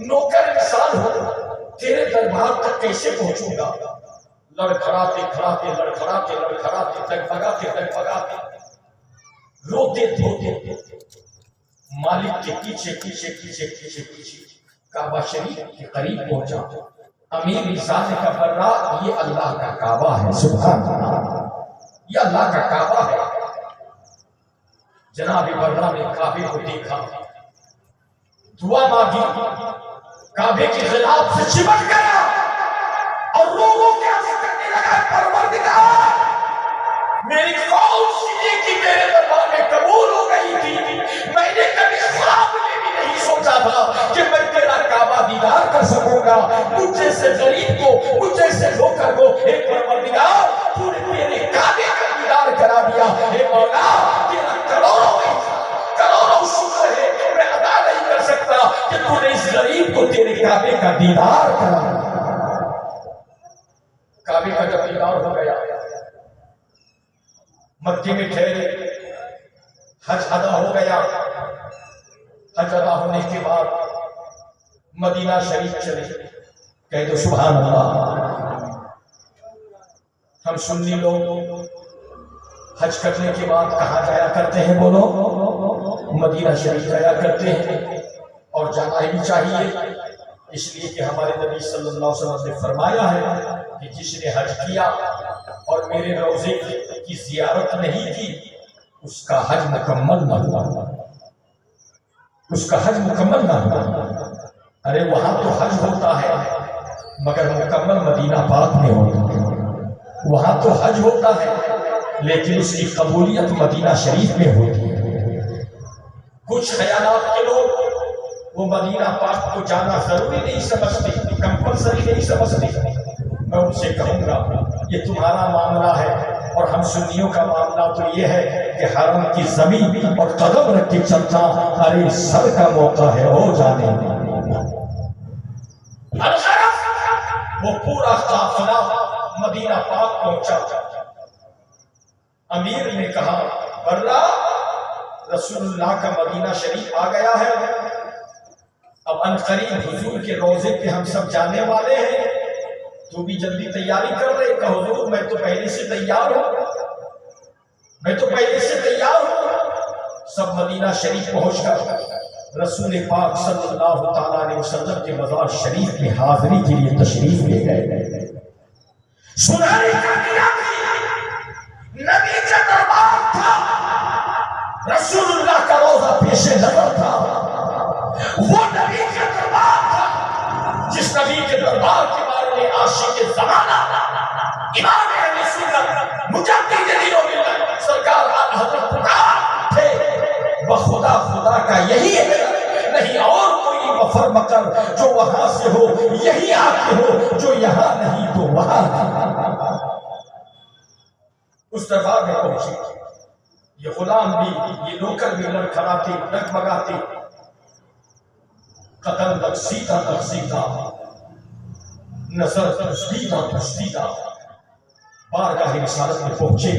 نوکر انسان ہوں، تیرے دربار تک کیسے پہنچوں گا؟ لڑکھڑاتے کھڑاتے لڑکھڑاتے لڑکھڑاتے ڈگمگاتے ڈگمگاتے روتے دھوتے مالک کے پیچھے پیچھے پیچھے پیچھے پیچھے کعبہ شریف کے قریب پہنچا۔ امیر انسان نے کہا، برا یہ اللہ کا کعبہ ہے، سبحان اللہ، یہ اللہ کا کعبہ ہے۔ جناب برا نے کعبے کو دیکھا، دعا مانگی، کعبے کے خلاف سے چمٹ گیا اور رو رو کے عرض کرنے لگا، پروردگار میری قوم سی کی میرے دربار میں قبول ہو گئی تھی، میں نے کبھی خواب میں بھی نہیں سوچا تھا کہ میں تیرا کعبہ دیدار کر سکوں گا، مجھ جیسے غریب کو، مجھ جیسے نوکر کو، اے پروردگار تو نے میرے کعبے کا دیدار کرا دیا۔ اے مولا تیرا کروڑوں شکر ہے، میں ادا نہیں کر سکتا کہ تو نے اس غریب کو تیرے کعبے کا دیدار کرا دیا۔ کعبے کا جب دیدار ہو گیا، مکے میں ٹھہرے، حج ادا ہو گیا، حج ادا ہونے کے بعد مدینہ شریف چلے، کہہ دو سبحان اللہ۔ ہم سنی لوگ حج کرنے کے بعد کہاں جایا کرتے ہیں؟ بولو، مدینہ شریف جایا کرتے ہیں، اور جانا ہی چاہیے، اس لیے کہ ہمارے نبی صلی اللہ علیہ وسلم نے فرمایا ہے کہ جس نے حج کیا اور میرے روضے کی زیارت نہیں کی، اس کا حج مکمل نہ ہوا، اس کا حج مکمل نہ ہوا۔ ارے وہاں تو حج ہوتا ہے مگر مکمل مدینہ پاک میں ہوتا ہے، وہاں تو حج ہوتا ہے لیکن اس کی قبولیت مدینہ شریف میں ہوتی ہے۔ کچھ خیالات کے لوگ وہ مدینہ پاک کو جانا ضروری نہیں سمجھتے، کمپلسری نہیں سمجھتے۔ میں ان سے کہوں گا یہ تمہارا معاملہ ہے اور ہم سنیوں کا معاملہ تو یہ ہے کہ حرم کی زمین اور قدم رکھ کے چلتا ارے سر کا موقع ہے ہو جانے وہ پورا قافلہ مدینہ پاک پہنچا. امیر نے کہا برا رسول اللہ کا مدینہ شریف آ گیا ہے، اب عنقریب حضور کے روضے پہ ہم سب جانے والے ہیں، تو بھی جلدی تیاری کر رہے. کہ حضور میں تو پہلے سے تیار ہوں، میں تو پہلے سے تیار ہوں. سب مدینہ شریف پہنچ کر رسول پاک صلی اللہ تعالیٰ علیہ وسلم کے مزار شریف میں حاضری کے لیے تشریف لے گئے. سنہری کانیاں تھی، نبی کا دربار تھا، رسول اللہ کا روضہ پیش نظر تھا. وہ نبی کا دربار تھا جس نبی کے دربار کے بارے میں عاشق زمانہ امام اہل سنت مجدد دین و ملت سرکار اعلی حضرت پکار تھے بخدا خدا کا یہی ہے، نہیں اور کوئی مفر مکر جو وہاں سے ہو، یہی آتے ہو جو یہاں نہیں تو وہاں. اس دربار میں پہنچے، یہ غلام بھی یہ نوکر بھی لڑکھڑاتے ڈگمگاتے، قدم لغزیدہ لغزیدہ، نظر تشدیدہ تشدیدہ بارگاہ رسالت میں پہنچے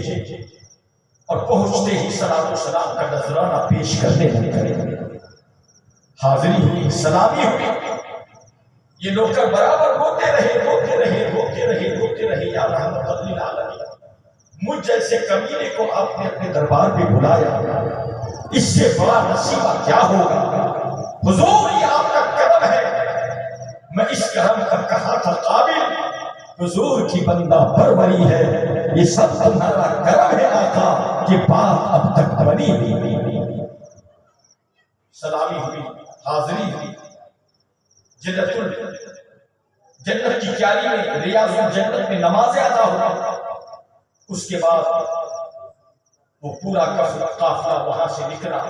اور پہنچتے ہی صلاۃ و سلام کا نذرانہ پیش کرنے لگے. حاضری ہوئی، سلامی ہوئی. یہ نوکر برابر ہوتے رہے ہوتے رہے ہوتے رہے ہوتے رہے. یا رحمت للعالمین، مجھ جیسے کمینے کو آپ نے اپنے دربار پہ بلایا، اس سے بڑا نصیبہ کیا ہوگا؟ حضور یہ آپ کا کرم ہے، میں اس کرم کا کہا تھا قابل. حضور کی بندہ پروری ہے، یہ سب تمہارا کرم ہے آقا کہ بات اب تک بنی ہوئی. سلامی ہوئی، حاضری ہوئی. جنت کی کیاری میں ریاض الجنت میں نمازیں ادا ہوئی. اس کے بعد وہ پورا قافلہ وہاں سے نکلا.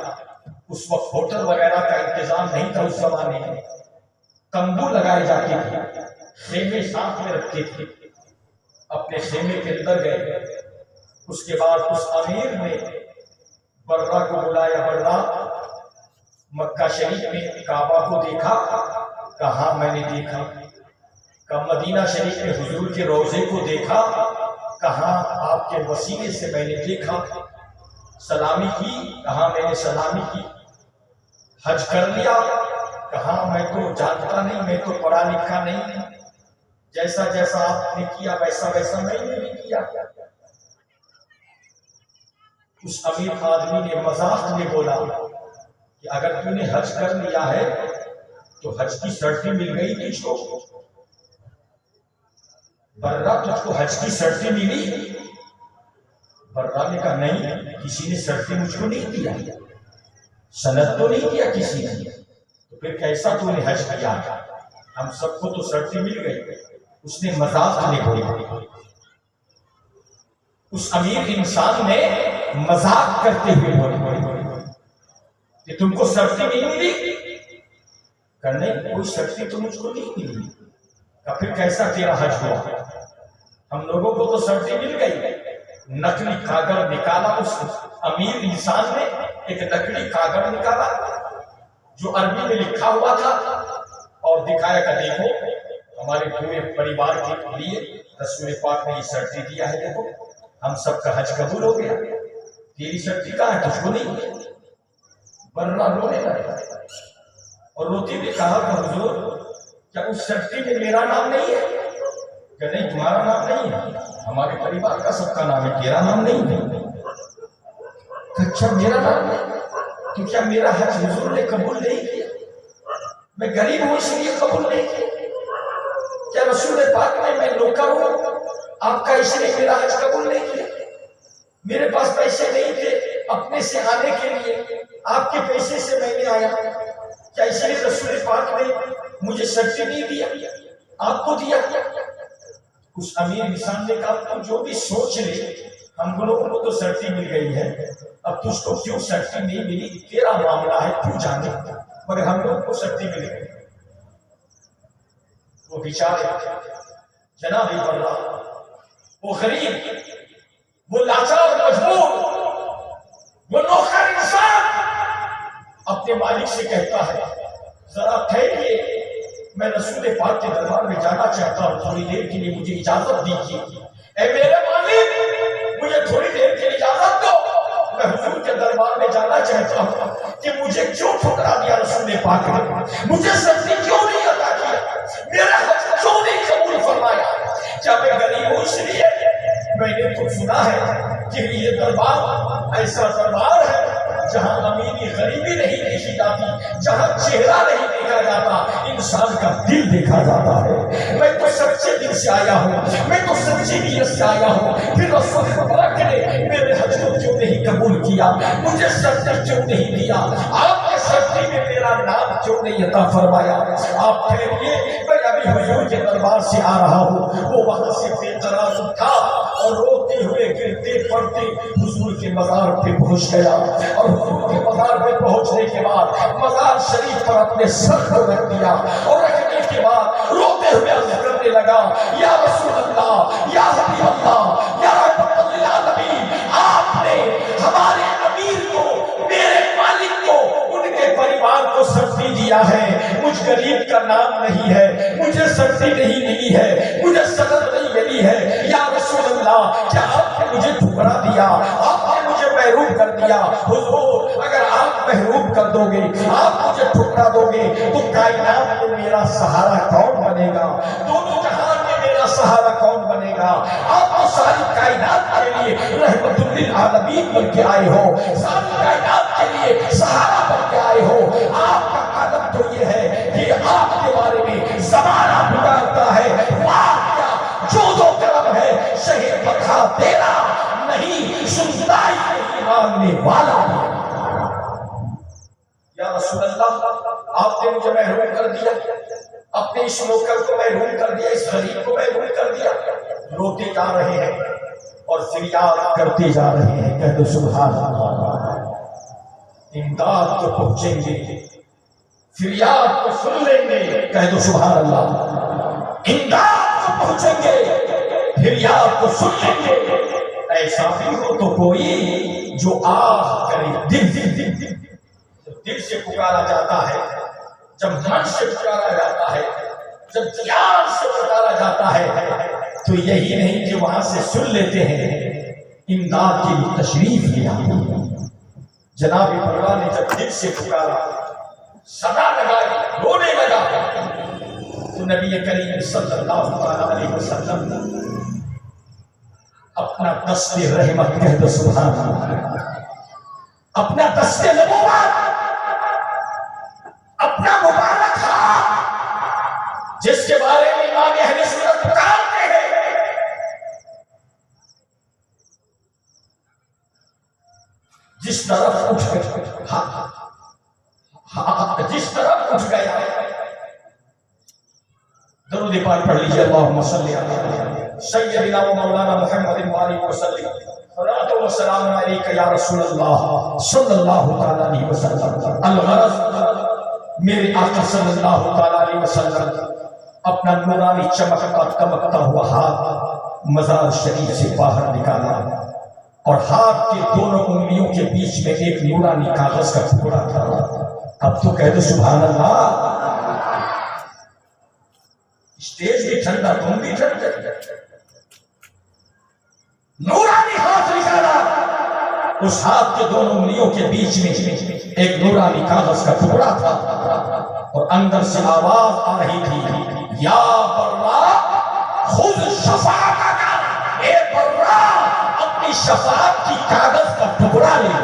اس وقت ہوٹل وغیرہ کا انتظام نہیں تھا، اس زمانے میں تمبو لگائے جاتے تھے، خیمے ساتھ میں رکھتے تھے. اپنے خیمے کے اندر گئے. اس کے بعد اس امیر نے برا کو بلایا. برا مکہ شریف میں کعبہ کو دیکھا؟ کہا میں نے دیکھا. کہ مدینہ شریف میں حضور کے روضے کو دیکھا؟ کہا آپ کے وسیلے سے میں نے دیکھا. سلامی کی؟ کہا میں نے سلامی کی. حج کر لیا؟ کہا میں تو جانتا نہیں، میں تو پڑھا لکھا نہیں، جیسا جیسا آپ نے کیا ویسا ویسا میں نے بھی کیا. اس امیر آدمی نے مذاق میں بولا کہ اگر تو نے حج کر لیا ہے تو حج کی سرٹی مل گئی تجھ کو؟ برا تجھ کو حج کی سرٹی ملی؟ برا نے کہا نہیں، کسی نے سرٹی مجھ کو نہیں دیا، سند تو نہیں دیا کسی نے. تو پھر کیسا تو نے حج کیا؟ ہم سب کو تو سرٹی مل گئی. اس نے مذاق میں بولا. اس امیر انسان نے مذاق کرتے ہوئے بولا کہ تم کو سرٹی نہیں ملی؟ کرنے کوئی سرٹی تو مجھ کو نہیں ملی. پھر کیسا تیرا حج ہوا؟ ہم لوگوں کو تو سرٹی مل گئی. نقلی کاغذ نکالا. اس امیر انسان نے ایک نقلی کاغذ نکالا جو عربی میں لکھا ہوا تھا اور دکھایا کہ دیکھو ہمارے پورے پریوار کے لیے رسول پاک نے یہ سرٹی دیا ہے، دیکھو ہم سب کا حج قبول ہو گیا. تیری سرٹی کہاں ہے؟ تجھ کو نہیں. برا رونے لگا اور روتے ہوئے کہا کہ حضور کیا اس سرٹی میں میرا نام نہیں ہے؟ کہ نہیں تمہارا نام نہیں ہے، ہمارے پریوار کا سب کا نام ہے، تیرا نام نہیں ہے. اچھا میرا نام نہیں تو کیا میرا حج حضور نے قبول نہیں کیا؟ میں غریب ہوں اس لیے قبول نہیں کیا؟ کیا رسول پاک میں نوکر ہوں آپ کا اس لیے میرا حج قبول نہیں کیا؟ میرے پاس پیسے نہیں تھے اپنے سے آنے کے لیے، آپ کے پیسے سے میں نے آیا، کیا اس لیے رسول پاک نے مجھے سرٹی نہیں دیا، آپ کو دیا؟ اس امیر انسان نے کہا تو جو بھی سوچ لے، ہم لوگوں کو تو سرٹی مل گئی ہے، اب تجھ کو کیوں سرٹی نہیں ملی تیرا معاملہ ہے، تو جانے، مگر ہم لوگ کو سرٹی مل گئی. وہ بیچارے جناب برا، وہ غریب، وہ لاچار مالک سے کہتا ہے ذرا ٹھہریے، میں رسول پاک کے دربار میں جانا چاہتا ہوں، تھوڑی دیر کے لیے مجھے اجازت دیجیے۔ اے میرے مالک مجھے تھوڑی دیر کے لیے اجازت دو، میں حضور کے دربار میں جانا چاہتا ہوں کہ مجھے کیوں ٹھکرا دیا رسول پاک نے، مجھے سبزی کیوں نہیں عطا کیا، میرا حق کیوں نہیں قبول فرمایا؟ کیا میں غریب ہوں اس لیے؟ میں نے تو سنا ہے کہ یہ دربار ایسا دربار ہے جہاں امیری غریبی نہیں دیکھی جاتی، جہاں چہرہ نہیں دیکھا جاتا، انسان کا دل دیکھا جاتا ہے۔ میں تو سچے دل سے آیا ہوں، میں تو سچی نیت سے آیا ہوں، پھر رسول پاک نے میرے حج کو کیوں نہیں قبول کیا، مجھے سجدہ کیوں نہیں دیا، آپ کے سجدے میں میرا نام کیوں نہیں عطا فرمایا؟ آپ ٹھہریے، میں ابھی حضور کے دربار سے آ رہا ہوں۔ وہ وہاں سے بے قرار اٹھا اور روتے ہوئے گرتے پڑتے حضور کے مزار پہ پہنچ گیا، اور حضور کے مزار پہ پہنچنے کے بعد مزار شریف پر اپنے سر کو رکھ دیا، اور رکھنے کے بعد روتے ہوئے عرض کرنے لگا یا رسول اللہ، یا حبیب اللہ، یا رحمت للعالمین، آپ نے ہمارے امیر کو، میرے مالک کو، ان کے پریوار کو سبزی دیا ہے، مجھ غریب کا نام نہیں ہے، مجھے سبزی نہیں ملی ہے، مجھے سند نہیں ملی ہے، یا رسول اللہ کیا آپ نے مجھے ٹھکرا دیا، آپ نے مجھے محروم کر دیا؟ حضور اگر آپ محروم کر دو گے، آپ مجھے ٹھکرا دو گے تو کائنات میں میرا سہارا کون بنے گا؟ دونوں جہان میں میرا سہارا کون بنے گا؟ آپ تو ساری کائنات کے لیے رحمت للعالمین بن کے آئے ہو، ساری کائنات کے لیے سہارا بن کے آئے ہو۔ آپ کا عالم تو یہ ہے کہ آپ کے بارے میں زمانہ پکارتا ہے، واہ کیا جود و کرم ہے، شہر بکھا تیرا نہیں، سنتا ہی نہیں ماننے والا۔ یا رسول اللہ آپ نے مجھے محروم کر دیا، اپنے اس نوکر کو محروم کر دیا، اس غریب کو محروم کر دیا۔ روتے جا رہے ہیں اور فریاد کرتے جا رہے ہیں، کہہ دو سبحان اللہ۔ امداد کو پہنچیں گے، فریاد کو سن لیں گے، کہہ دو سبحان اللہ۔ امداد کو پہنچیں گے، فریاد کو سن لیں گے۔ ایسا بھی ہو تو کوئی جو آہ کرے، دل سے پکارا جاتا ہے، جب من سے پکارا جاتا ہے، جب دیار سے پکارا جاتا ہے، تو یہی نہیں کہ وہاں سے سن لیتے ہیں، امداد کی تشریف لیا۔ جناب پروان نے جب دل سے پکارا، صدا لگائی، رونے لگا، تو نبی کریم صلی اللہ علیہ وسلم اپنا دست رحمت، کہہ دو سبحان اللہ، اپنا دست نبوت، اپنا مبارک ہاتھ، جس کے بارے میں امام اہل سنت پکارتے ہیں، جس طرف اٹھ گیا، درود پاک پڑھ لیجیے، اللہم صلی علی سیدنا و مولانا محمد وآلہ وسلم، صلاۃ و سلام علیک یا رسول اللہ صلی اللہ تعالی علیہ وسلم۔ الغرض میرے آقا صلی اللہ تعالی علیہ وسلم اپنا نورانی چمکتا دمکتا ہوا ہاتھ مزار شریف سے باہر نکالا، اور ہاتھ کے دونوں انگلیوں کے بیچ میں ایک نورانی کاغذ کا ٹکڑا تھا۔ اب تو کہہ دو سبحان اللہ۔ اسٹیج بھی ٹھنڈا، تم بھی ٹھنڈے، نورانی ہاتھ نکالا، اس ہاتھ کے دونوں انگلیوں کے بیچ میں ایک نورانی کاغذ کا ٹکڑا تھا، اور اندر سے آواز آ رہی تھی، یا برا خود شفاعتک، اے برا اپنی شفاعت کی کاغذ کا ٹکڑا لے،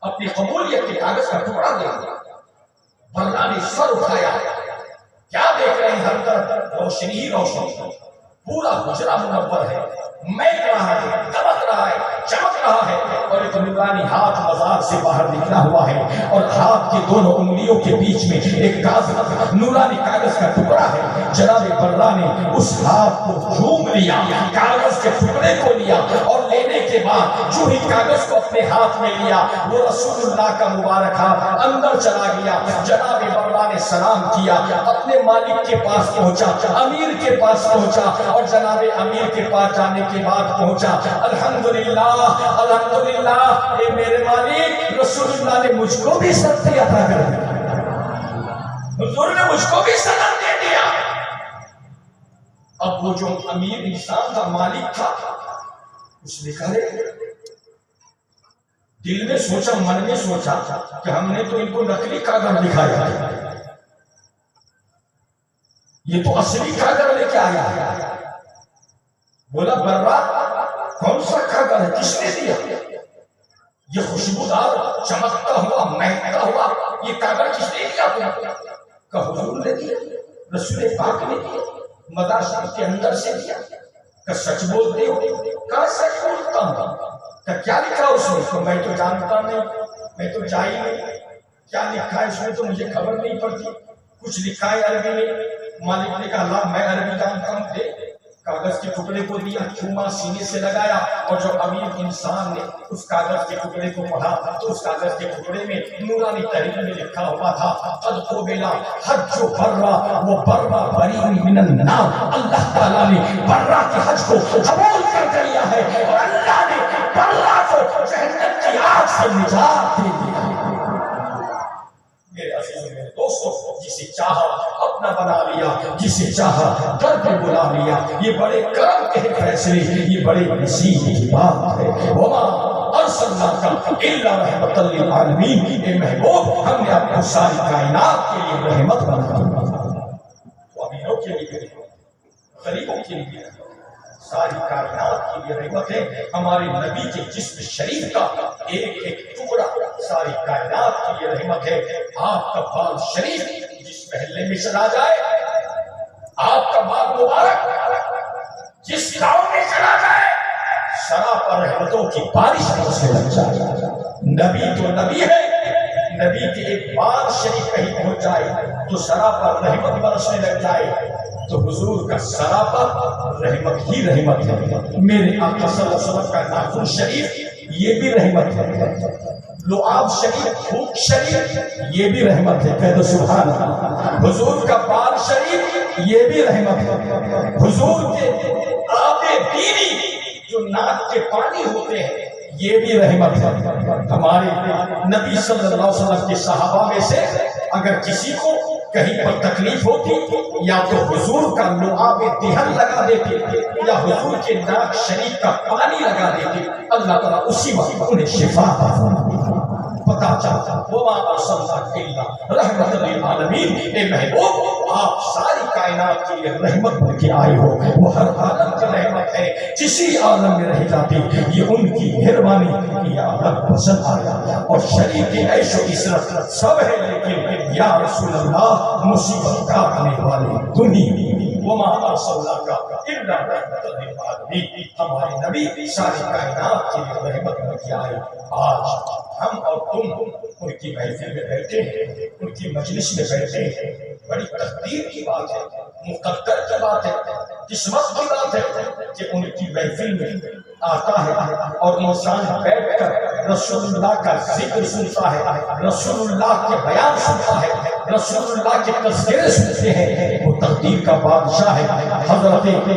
اپنی قبولیت کے کاغذ کا ٹکڑا لے۔ برا نے سر اٹھایا، کیا دیکھ رہے ہیں؟ ہر طرف روشنی ہی روشنی، پورا حجرہ منور ہے، مہک رہا ہے، دمک رہا ہے، چمک رہا ہے، اور ایک نورانی ہاتھ مزار سے باہر نکلا ہوا ہے، اور ہاتھ کی دونوں انگلیوں کے بیچ میں ایک کاغذ، نورانی کاغذ کا ٹکڑا ہے۔ جناب برا نے اس ہاتھ کو چوم لیا، کاغذ کے ٹکڑے کو لیا، اور لینے کے بعد جو ہی کاغذ کو اپنے ہاتھ میں لیا وہ رسول اللہ کا مبارک ہاتھ اندر چلا گیا. جناب برا نے سلام کیا, اپنے مالک کے پاس پہنچا, امیر کے پاس پہنچا, اور جناب امیر کے پاس جانے کے بعد پہنچا, الحمدللہ الحمدللہ اے میرے مالک, رسول اللہ نے مجھ کو بھی سختی عطا کر دی, حضور نے مجھ کو بھی سلام دے دیا. اب وہ جو امیر انسان تھا, مالک تھا, اس نے کہا دل میں سوچا, من میں سوچا کہ ہم نے تو ان کو نقلی کاغذ دکھایا, یہ تو اصلی کاغذ لے کے آیا. بولا برا کون سا کاغذ ہے, کس نے دیا؟ یہ خوشبودار چمکتا ہوا مہکتا ہوا یہ کاغذ کس نے دیا؟ کہ حضور نے دیا, رسول پاک نے دیا, مزار شریف کے اندر سے دیا. کہ سچ بولتے ہو؟ کہا سچ بولتا ہوں. کہ کیا لکھا اس میں؟ تو میں تو جانتا نہیں, میں تو جا ہی نہیں, کیا لکھا ہے اس میں تو مجھے خبر نہیں پڑتی. کچھ لکھا ہے عربی میں. مالک نے کہا اللہ میں عربی جانتا ہوں. دے کاغذ کے ٹکڑے کو دیا, چوما سینے سے لگایا, اور جو امیر انسان نے اس کاغذ کے ٹکڑے کو پڑھا تو اس کاغذ کے ٹکڑے میں نورانی تحریر میں لکھا ہوا تھا قد قبلا حج برا و برا بری من النار. اللہ تعالیٰ نے برا کے حج کو قبول کر لیا ہے, اور اللہ نے برا کو جہنم کی آگ سے نجات دے دیا. میرے عزیز میرے دوستو, جسے چاہا اپنا بنا لیا, جسے چاہا گھر پہ بلا لیا. یہ بڑے کرم کے فیصلے, یہ بڑے نصیب کی بات ہے. وما ارسلناک الا رحمۃ للعالمین. اے محبوب, ہم نے آپ کو ساری کائنات کے لیے رحمت بنا دیا. تو امیروں کے لیے, غریبوں کے لیے, ساری کائنات کے لیے رحمت ہے. ہمارے نبی کے جسم شریف کا ایک ایک ٹکڑا ساری کائنات کے لیے رحمت ہے. آپ کا بال شریف جس محلے میں چلا جائے, آپ کا بال مبارک جس گاؤں میں چلا جائے, سراپا رحمتوں کی بارش سے لگ جائے. نبی تو نبی ہے, نبی کے ایک بال شریف کہیں پہنچ جائے تو سراپا رحمت برسنے لگ جائے. تو حضور کا سراپا رحمت ہی رحمت ہے. میرے آقا صلی اللہ علیہ وسلم کا ناخن شریف یہ بھی رحمت ہے. لعاب شریف, تھوک شریف یہ بھی رحمت ہے. کہہ دو سبحان اللہ. حضور کا بال شریف یہ بھی رحمت ہے. حضور کے آب بیری جو ناک کے پانی ہوتے ہیں یہ بھی رحمت ہے. ہمارے نبی صلی اللہ علیہ وسلم کے صحابہ میں سے اگر کسی کو کہیں پر تکلیف ہوتی یا تو حضور کا لعاب دہن لگا دیتے یا حضور کے ناک شریف کا پانی لگا دیتے, اللہ تعالیٰ اسی وقت انہیں شفا پتا چلتا. وما ارسلناک الا رحمۃ للعالمین. اے محبوب, آپ ساری کائنات کے لیے رحمت بن کے آئے ہو. وہ ہر عالم کا رحمت ہے. کسی عالم میں رہ جاتی یہ ان کی مہربانی, یہ عالم پسند آیا. اور شریک عیش و عشرت سب ہے, لیکن یا رسول اللہ مصیبت کاٹنے والے تم ہی. وما ارسلناک الا رحمۃ للعالمین. ہمارے نبی ساری کائنات کے لیے رحمت بن کے آئے. آج ہم اور تم ان کی محفل میں بیٹھے ہیں, ان کی مجلس میں بیٹھے ہیں. بڑی تقدیر کی بات ہے, مقدر کی بات ہے, قسمت کی بات ہے کہ ان کی محفل میں آتا ہے اور انسان بیٹھ کر رسول اللہ کا ذکر سنتا ہے, رسول اللہ کے بیان سنتا ہے, رسول اللہ کے تذکرے سنتے ہیں. وہ تقدیر کا بادشاہ ہے. حضرت ابن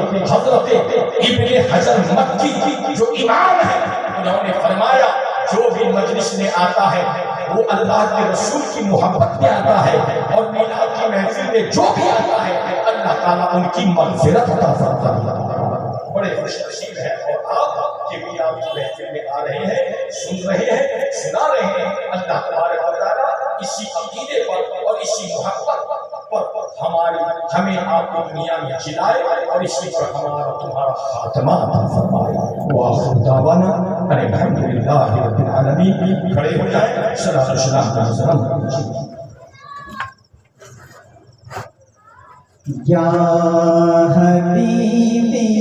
حجر مکی جو امام ہے, انہوں نے فرمایا جو بھی مجلس میں آتا ہے وہ اللہ کے رسول کی محبت میں آتا ہے, اور میلاد کی محفل میں جو بھی آتا ہے اللہ تعالیٰ ان کی مغفرت عطا فرماتا ہے. بڑے خوش نصیب ہیں. اور آپ کہ بھی آپ کی محفل میں آ رہے ہیں, سن رہے ہیں, سنا رہے ہیں. اللہ تبارک و تعالیٰ اسی عقیدے پر اور اسی محبت پر ہمیں آپ کو دنیا میں جلائے اور اسی پر ہمارا تمہارا خاتمہ عطا فرمائے. وآخر دعوانا ان الحمدللہ رب العالمین. کھڑے ہو جائیں, صلاۃ و سلام کا نذرانہ کیجیے. یا حبیبی